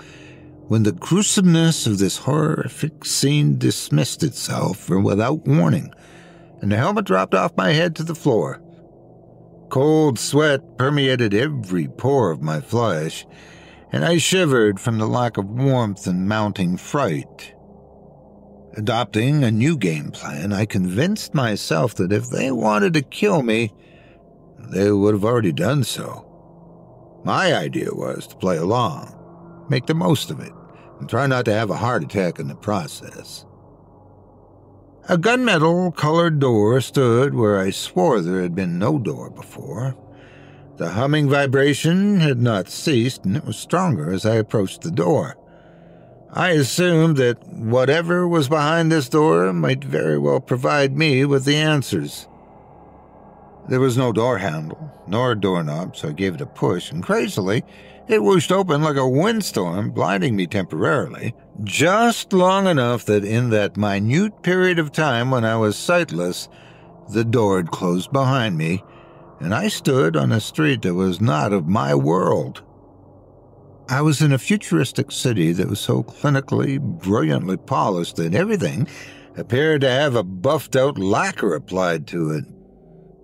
when the gruesomeness of this horrific scene dismissed itself without warning, and the helmet dropped off my head to the floor. Cold sweat permeated every pore of my flesh, and I shivered from the lack of warmth and mounting fright. Adopting a new game plan, I convinced myself that if they wanted to kill me, they would have already done so. My idea was to play along, make the most of it, and try not to have a heart attack in the process. A gunmetal-colored door stood where I swore there had been no door before. The humming vibration had not ceased, and it was stronger as I approached the door. I assumed that whatever was behind this door might very well provide me with the answers. There was no door handle, nor doorknob, so I gave it a push, and crazily, it whooshed open like a windstorm, blinding me temporarily, just long enough that in that minute period of time when I was sightless, the door had closed behind me, and I stood on a street that was not of my world. I was in a futuristic city that was so clinically, brilliantly polished that everything appeared to have a buffed-out lacquer applied to it.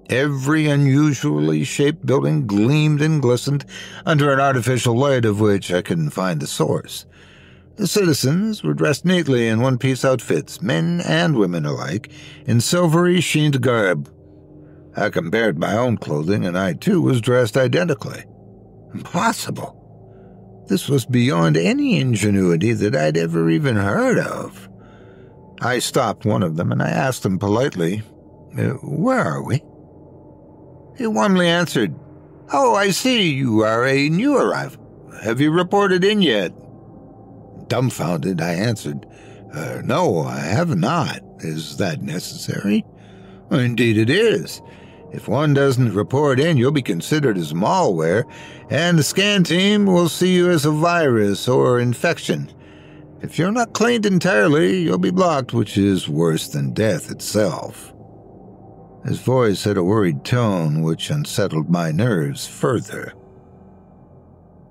Every unusually shaped building gleamed and glistened under an artificial light of which I couldn't find the source. The citizens were dressed neatly in one-piece outfits, men and women alike, in silvery sheened garb. I compared my own clothing, and I too was dressed identically. Impossible. This was beyond any ingenuity that I'd ever even heard of. I stopped one of them, and I asked him politely, "Where are we?" He warmly answered, "Oh, I see you are a new arrival. Have you reported in yet?" Dumbfounded, I answered, "No, I have not. Is that necessary?" "Indeed it is. If one doesn't report in, you'll be considered as malware, and the scan team will see you as a virus or infection. If you're not cleaned entirely, you'll be blocked, which is worse than death itself." His voice had a worried tone which unsettled my nerves further.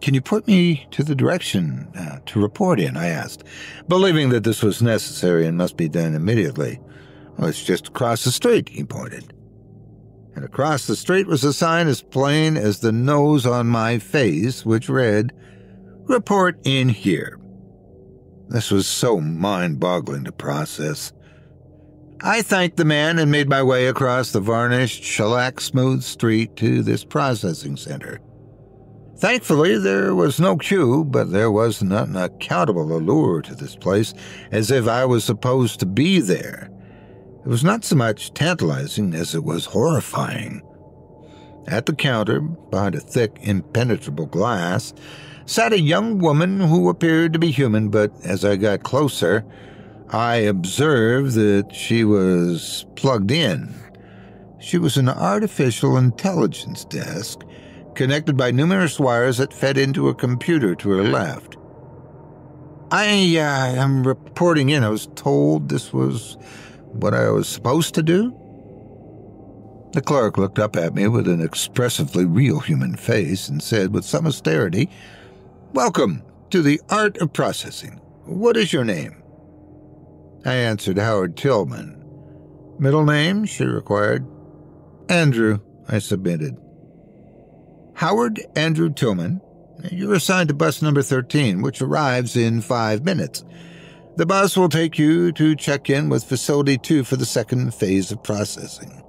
"Can you point me to the direction to report in?" I asked, believing that this was necessary and must be done immediately. "Well, it's just across the street," he pointed. And across the street was a sign as plain as the nose on my face, which read, "Report in here." This was so mind-boggling to process. I thanked the man and made my way across the varnished, shellac-smooth street to this processing center. Thankfully, there was no queue, but there was an unaccountable allure to this place, as if I was supposed to be there. It was not so much tantalizing as it was horrifying. At the counter, behind a thick, impenetrable glass, sat a young woman who appeared to be human, but as I got closer, I observed that she was plugged in. She was an artificial intelligence desk, connected by numerous wires that fed into a computer to her left. I am reporting in. I was told this was what I was supposed to do." The clerk looked up at me with an expressively real human face and said with some austerity, "Welcome to the art of processing. What is your name?" I answered Howard Tillman. "Middle name?" she required. "Andrew," I submitted. "Howard Andrew Tillman, you're assigned to bus number 13, which arrives in 5 minutes. The bus will take you to check in with Facility 2 for the second phase of processing."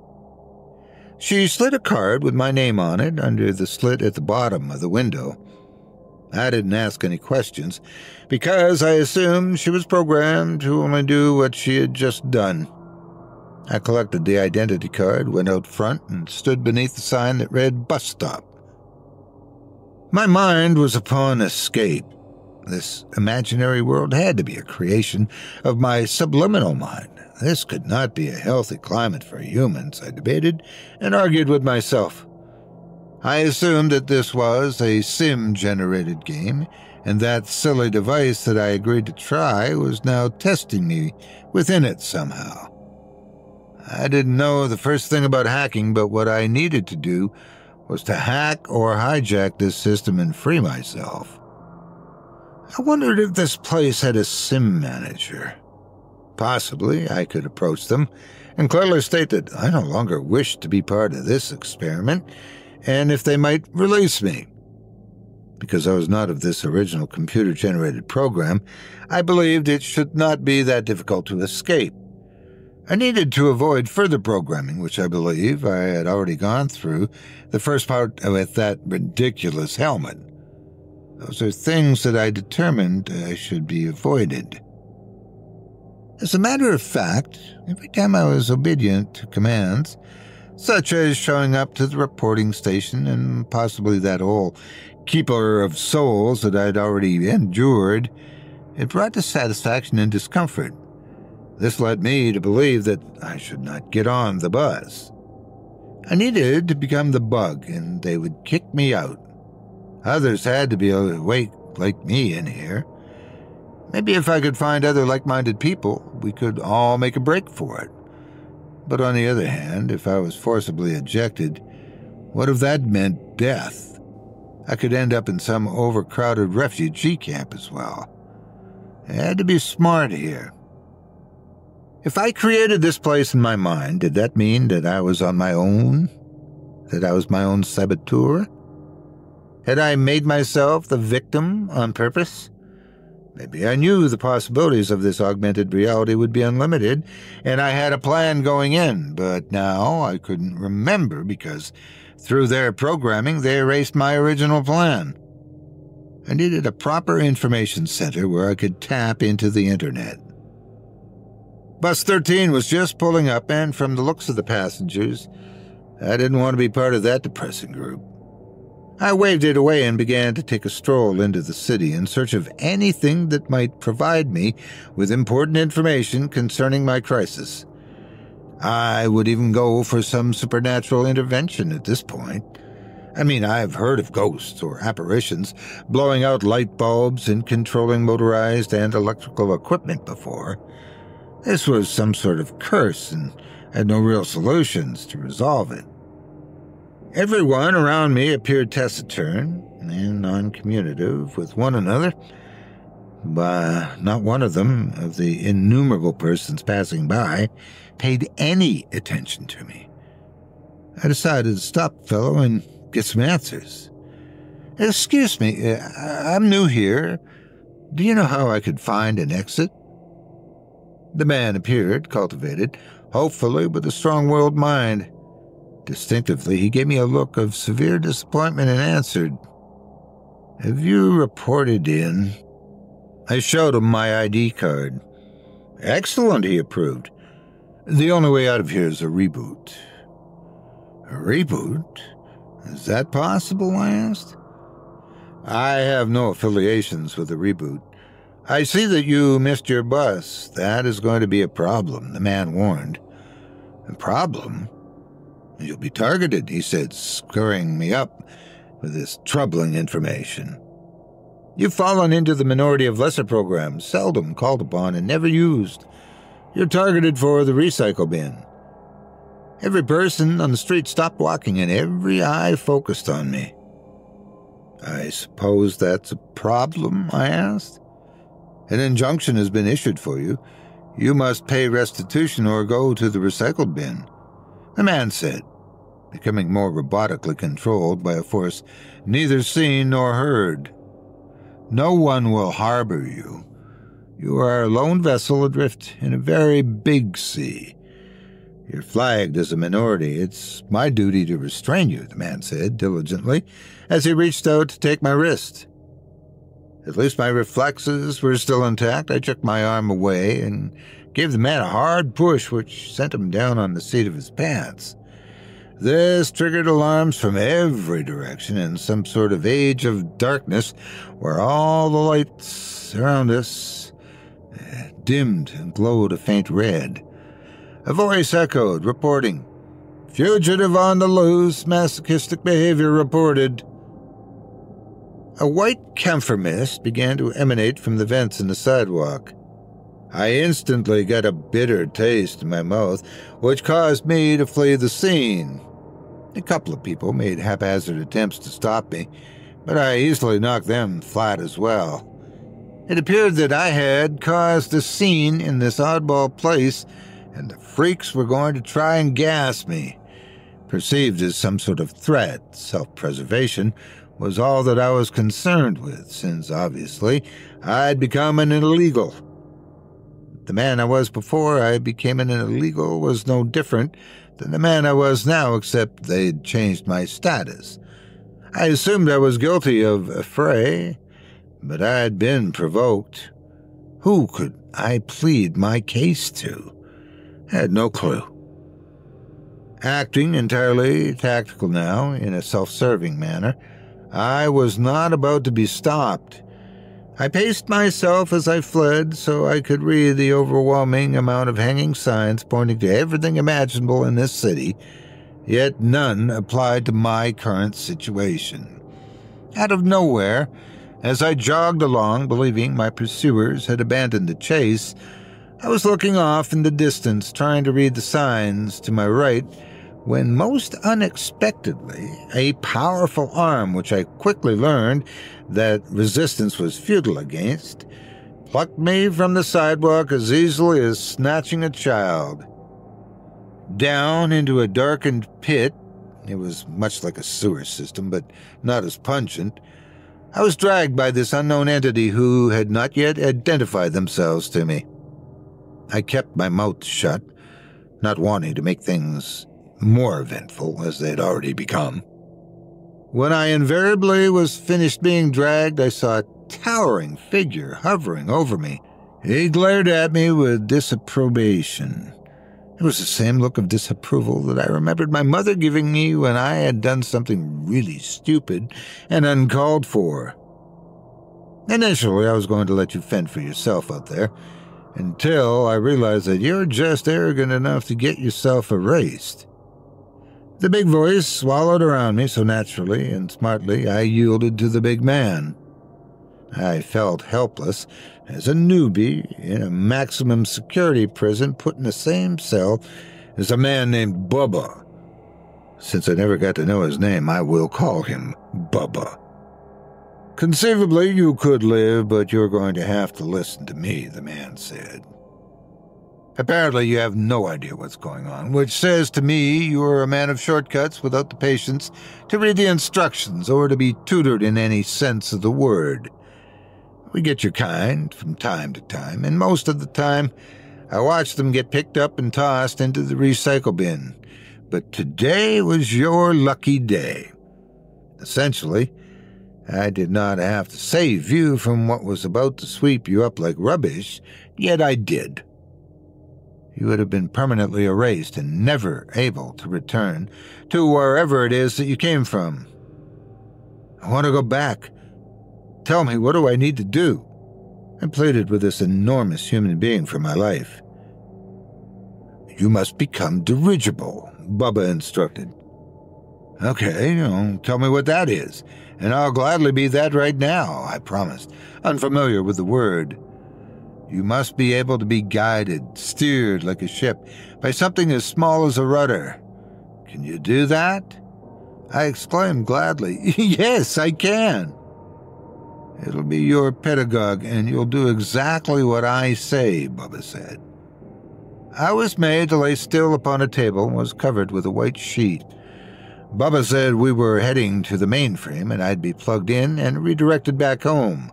She slid a card with my name on it under the slit at the bottom of the window. I didn't ask any questions, because I assumed she was programmed to only do what she had just done. I collected the identity card, went out front, and stood beneath the sign that read Bus Stop. My mind was upon escape. This imaginary world had to be a creation of my subliminal mind. This could not be a healthy climate for humans, I debated and argued with myself. I assumed that this was a sim-generated game, and that silly device that I agreed to try was now testing me within it somehow. I didn't know the first thing about hacking, but what I needed to do was to hack or hijack this system and free myself. I wondered if this place had a sim manager. Possibly I could approach them and clearly state that I no longer wished to be part of this experiment, and if they might release me. Because I was not of this original computer-generated program, I believed it should not be that difficult to escape. I needed to avoid further programming, which I believe I had already gone through the first part with that ridiculous helmet. Those are things that I determined should be avoided. As a matter of fact, every time I was obedient to commands, such as showing up to the reporting station and possibly that whole keeper of souls that I'd already endured, it brought dissatisfaction and discomfort. This led me to believe that I should not get on the bus. I needed to become the bug, and they would kick me out. Others had to be awake like me in here. Maybe if I could find other like-minded people, we could all make a break for it. But on the other hand, if I was forcibly ejected, what if that meant death? I could end up in some overcrowded refugee camp as well. I had to be smart here. If I created this place in my mind, did that mean that I was on my own? That I was my own saboteur? Had I made myself the victim on purpose? Maybe I knew the possibilities of this augmented reality would be unlimited, and I had a plan going in, but now I couldn't remember because through their programming they erased my original plan. I needed a proper information center where I could tap into the internet. Bus 13 was just pulling up, and from the looks of the passengers, I didn't want to be part of that depressing group. I waved it away and began to take a stroll into the city in search of anything that might provide me with important information concerning my crisis. I would even go for some supernatural intervention at this point. I mean, I've heard of ghosts or apparitions blowing out light bulbs and controlling motorized and electrical equipment before. This was some sort of curse and had no real solutions to resolve it. Everyone around me appeared taciturn and non-communicative with one another, but not one of them, of the innumerable persons passing by, paid any attention to me. I decided to stop the fellow and get some answers. "Excuse me, I'm new here. Do you know how I could find an exit?" The man appeared cultivated, hopefully with a strong-willed mind. Distinctively, he gave me a look of severe disappointment and answered, "Have you reported in?" I showed him my ID card. "Excellent," he approved. "The only way out of here is a reboot." "A reboot? Is that possible?" I asked. "I have no affiliations with the reboot. I see that you missed your bus. That is going to be a problem," the man warned. "A problem? You'll be targeted," he said, scurrying me up with this troubling information. "You've fallen into the minority of lesser programs, seldom called upon and never used. You're targeted for the recycle bin." Every person on the street stopped walking and every eye focused on me. "I suppose that's a problem?" I asked. "An injunction has been issued for you. You must pay restitution or go to the recycled bin," the man said, becoming more robotically controlled by a force neither seen nor heard. "No one will harbor you. You are a lone vessel adrift in a very big sea. You're flagged as a minority. It's my duty to restrain you," the man said diligently as he reached out to take my wrist. At least my reflexes were still intact. I took my arm away and gave the man a hard push, which sent him down on the seat of his pants. This triggered alarms from every direction in some sort of age of darkness where all the lights around us dimmed and glowed a faint red. A voice echoed, reporting, "Fugitive on the loose, masochistic behavior reported." A white camphor mist began to emanate from the vents in the sidewalk. I instantly got a bitter taste in my mouth, which caused me to flee the scene. A couple of people made haphazard attempts to stop me, but I easily knocked them flat as well. It appeared that I had caused a scene in this oddball place, and the freaks were going to try and gas me. Perceived as some sort of threat, self-preservation was all that I was concerned with, since obviously I'd become an illegal. The man I was before I became an illegal was no different than the man I was now, except they'd changed my status. I assumed I was guilty of affray, but I'd been provoked. Who could I plead my case to? I had no clue. Acting entirely tactical now, in a self-serving manner, I was not about to be stopped. I paced myself as I fled so I could read the overwhelming amount of hanging signs pointing to everything imaginable in this city, yet none applied to my current situation. Out of nowhere, as I jogged along, believing my pursuers had abandoned the chase, I was looking off in the distance, trying to read the signs to my right, when most unexpectedly, a powerful arm, which I quickly learned that resistance was futile against, plucked me from the sidewalk as easily as snatching a child. Down into a darkened pit, it was much like a sewer system, but not as pungent, I was dragged by this unknown entity who had not yet identified themselves to me. I kept my mouth shut, not wanting to make things more eventful as they had already become. When I invariably was finished being dragged, I saw a towering figure hovering over me. He glared at me with disapprobation. It was the same look of disapproval that I remembered my mother giving me when I had done something really stupid and uncalled for. Initially, I was going to let you fend for yourself out there, until I realized that you're just arrogant enough to get yourself erased. The big voice swallowed around me so naturally and smartly I yielded to the big man. I felt helpless as a newbie in a maximum security prison put in the same cell as a man named Bubba. Since I never got to know his name, I will call him Bubba. Conceivably, you could live, but you're going to have to listen to me, the man said. Apparently, you have no idea what's going on, which says to me you are a man of shortcuts without the patience to read the instructions or to be tutored in any sense of the word. We get your kind from time to time, and most of the time, I watch them get picked up and tossed into the recycle bin. But today was your lucky day. Essentially, I did not have to save you from what was about to sweep you up like rubbish, yet I did. You would have been permanently erased and never able to return to wherever it is that you came from. I want to go back. Tell me, what do I need to do? I pleaded with this enormous human being for my life. You must become dirigible, Bubba instructed. Okay, tell me what that is, and I'll gladly be that right now, I promised, unfamiliar with the word. You must be able to be guided, steered like a ship, by something as small as a rudder. Can you do that? I exclaimed gladly. Yes, I can. It'll be your pedagogue, and you'll do exactly what I say, Bubba said. I was made to lay still upon a table and was covered with a white sheet. Bubba said we were heading to the mainframe, and I'd be plugged in and redirected back home.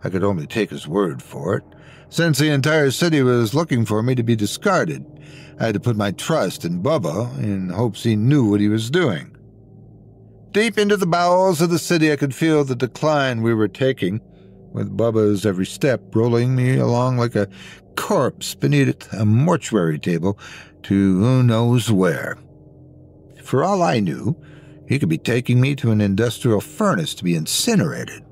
I could only take his word for it. Since the entire city was looking for me to be discarded, I had to put my trust in Bubba in hopes he knew what he was doing. Deep into the bowels of the city, I could feel the decline we were taking. with Bubba's every step rolling me along like a corpse beneath a mortuary table to who knows where. For all I knew, he could be taking me to an industrial furnace to be incinerated.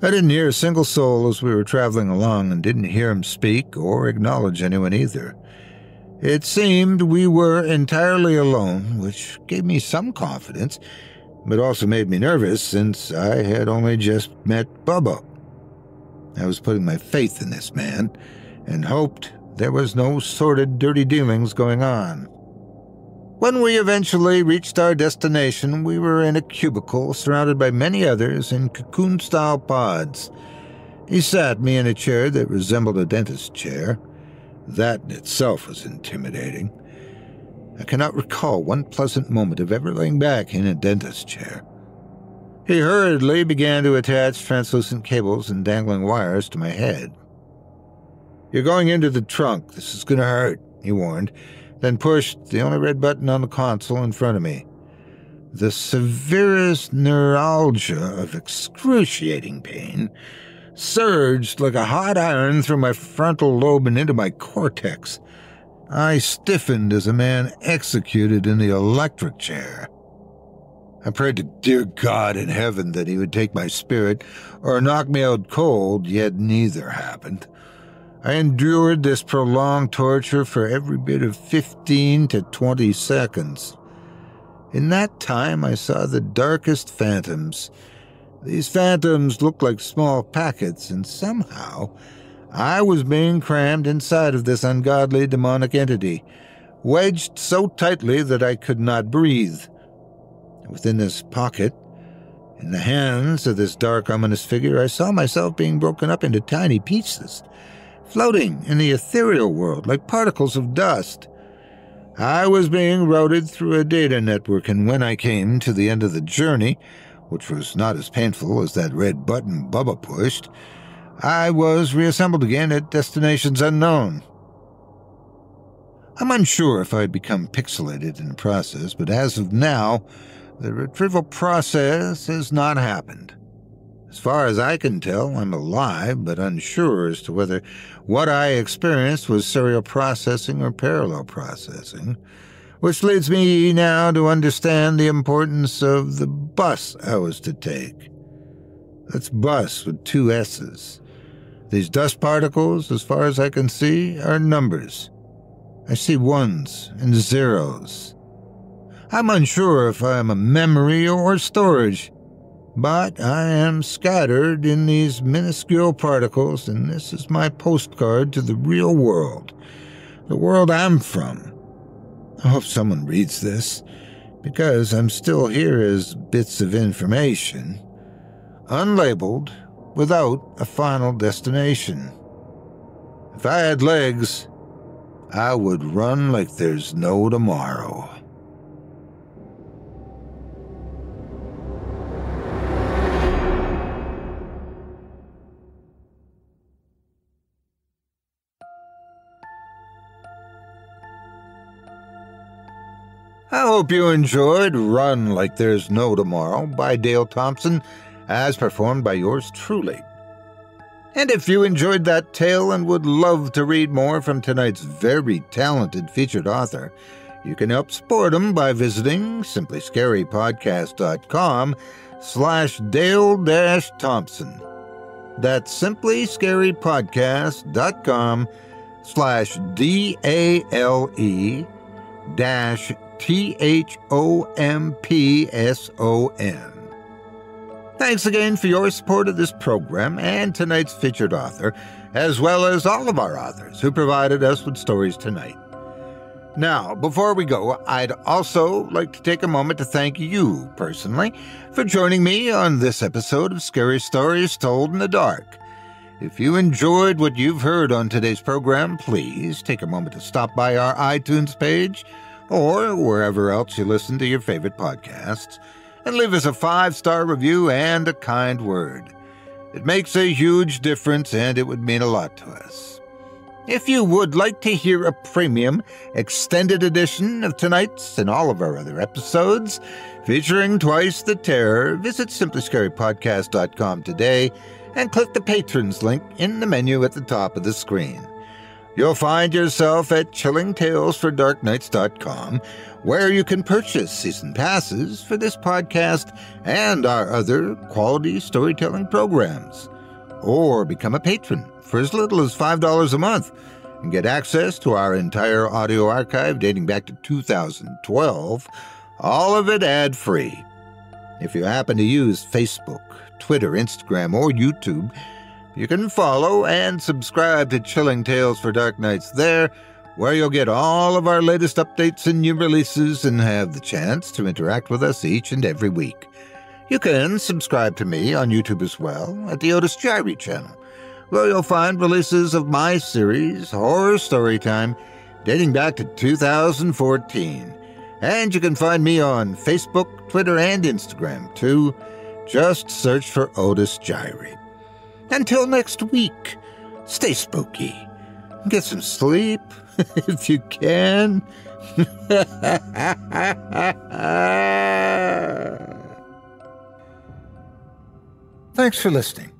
I didn't hear a single soul as we were traveling along and didn't hear him speak or acknowledge anyone either. It seemed we were entirely alone, which gave me some confidence, but also made me nervous since I had only just met Bubba. I was putting my faith in this man and hoped there was no sordid, dirty dealings going on. When we eventually reached our destination, we were in a cubicle surrounded by many others in cocoon-style pods. He sat me in a chair that resembled a dentist's chair. That in itself was intimidating. I cannot recall one pleasant moment of ever laying back in a dentist's chair. He hurriedly began to attach translucent cables and dangling wires to my head. "You're going into the trunk. This is going to hurt," he warned, then pushed the only red button on the console in front of me. The severest neuralgia of excruciating pain surged like a hot iron through my frontal lobe and into my cortex. I stiffened as a man executed in the electric chair. I prayed to dear God in heaven that he would take my spirit or knock me out cold, yet neither happened. I endured this prolonged torture for every bit of 15 to 20 seconds. In that time, I saw the darkest phantoms. These phantoms looked like small packets, and somehow I was being crammed inside of this ungodly demonic entity, wedged so tightly that I could not breathe. Within this pocket, in the hands of this dark, ominous figure, I saw myself being broken up into tiny pieces, floating in the ethereal world like particles of dust. I was being routed through a data network, and when I came to the end of the journey, which was not as painful as that red button Bubba pushed, I was reassembled again at destinations unknown. I'm unsure if I had become pixelated in the process, but as of now, the retrieval process has not happened. As far as I can tell, I'm alive, but unsure as to whether what I experienced was serial processing or parallel processing, which leads me now to understand the importance of the bus I was to take. That's bus with 2 S's. These dust particles, as far as I can see, are numbers. I see 1s and 0s. I'm unsure if I am a memory or storage, but I am scattered in these minuscule particles, and this is my postcard to the real world, the world I'm from. I hope someone reads this, because I'm still here as bits of information, unlabeled, without a final destination. If I had legs, I would run like there's no tomorrow. I hope you enjoyed Run Like There's No Tomorrow by Dale Thompson, as performed by yours truly. And if you enjoyed that tale and would love to read more from tonight's very talented featured author, you can help support him by visiting simplyscarypodcast.com/Dale-Thompson. That's simplyscarypodcast.com/DALE-THOMPSON. Thanks again for your support of this program and tonight's featured author, as well as all of our authors who provided us with stories tonight. Now, before we go, I'd also like to take a moment to thank you personally for joining me on this episode of Scary Stories Told in the Dark. If you enjoyed what you've heard on today's program, please take a moment to stop by our iTunes page or wherever else you listen to your favorite podcasts and leave us a 5-star review and a kind word. It makes a huge difference, and it would mean a lot to us. If you would like to hear a premium extended edition of tonight's and all of our other episodes, featuring Twice the Terror, visit simplyscarypodcast.com today and click the Patrons link in the menu at the top of the screen. You'll find yourself at chillingtalesfordarknights.com, where you can purchase season passes for this podcast and our other quality storytelling programs, or become a patron for as little as $5 a month and get access to our entire audio archive dating back to 2012, all of it ad-free. If you happen to use Facebook, Twitter, Instagram, or YouTube, you can follow and subscribe to Chilling Tales for Dark Nights there, where you'll get all of our latest updates and new releases and have the chance to interact with us each and every week. You can subscribe to me on YouTube as well at the Otis Jiry channel, where you'll find releases of my series, Horror Storytime, dating back to 2014. And you can find me on Facebook, Twitter, and Instagram, too. Just search for Otis Jiry. Until next week, stay spooky. Get some sleep, if you can. Thanks for listening.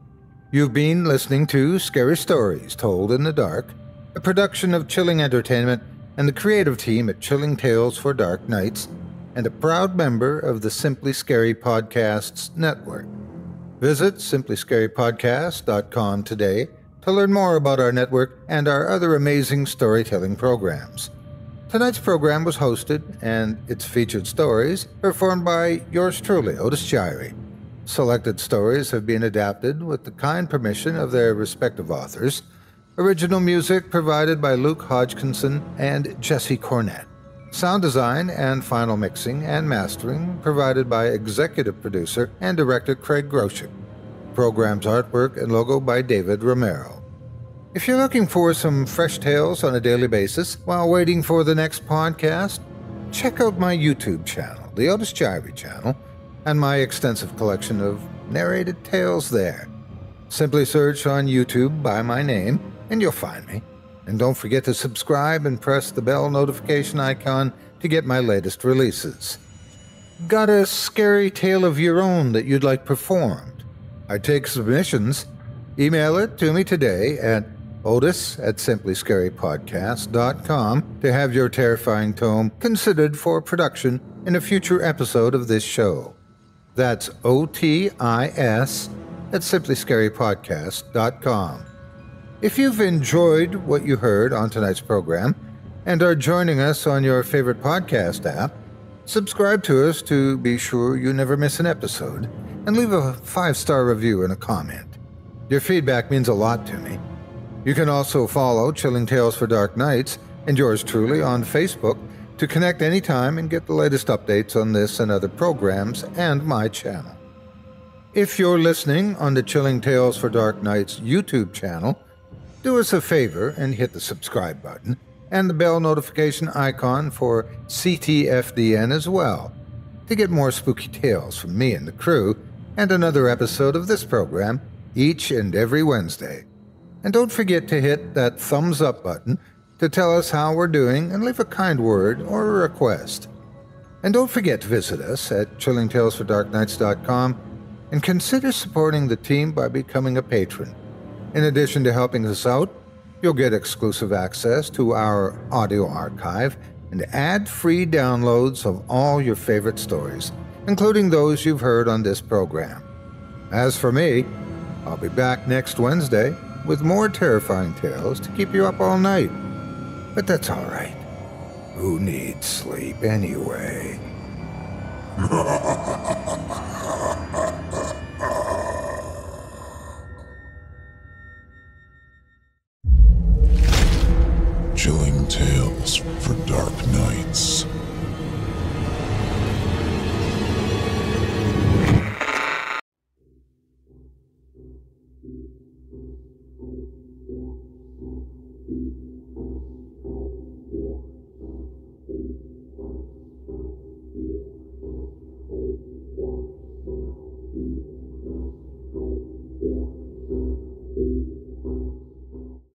You've been listening to Scary Stories Told in the Dark, a production of Chilling Entertainment and the creative team at Chilling Tales for Dark Nights, and a proud member of the Simply Scary Podcasts Network. Visit simplyscarypodcast.com today to learn more about our network and our other amazing storytelling programs. Tonight's program was hosted, and its featured stories performed by yours truly, Otis Jiry. Selected stories have been adapted with the kind permission of their respective authors. Original music provided by Luke Hodgkinson and Jesse Cornett. Sound design and final mixing and mastering provided by executive producer and director Craig Groshek. Program's artwork and logo by David Romero. If you're looking for some fresh tales on a daily basis while waiting for the next podcast, check out my YouTube channel, the Otis Jiry channel, and my extensive collection of narrated tales there. Simply search on YouTube by my name, and you'll find me. And don't forget to subscribe and press the bell notification icon to get my latest releases. Got a scary tale of your own that you'd like performed? I take submissions. Email it to me today at otis@simplyscarypodcast.com to have your terrifying tome considered for production in a future episode of this show. That's OTIS@simplyscarypodcast.com. If you've enjoyed what you heard on tonight's program and are joining us on your favorite podcast app, subscribe to us to be sure you never miss an episode, and leave a 5-star review and a comment. Your feedback means a lot to me. You can also follow Chilling Tales for Dark Nights and yours truly on Facebook to connect anytime and get the latest updates on this and other programs and my channel. If you're listening on the Chilling Tales for Dark Nights YouTube channel, do us a favor and hit the subscribe button and the bell notification icon for CTFDN as well to get more spooky tales from me and the crew and another episode of this program each and every Wednesday. And don't forget to hit that thumbs up button to tell us how we're doing and leave a kind word or a request. And don't forget to visit us at chillingtalesfordarknights.com and consider supporting the team by becoming a patron. In addition to helping us out, you'll get exclusive access to our audio archive and ad-free downloads of all your favorite stories, including those you've heard on this program. As for me, I'll be back next Wednesday with more terrifying tales to keep you up all night. But that's all right. Who needs sleep anyway?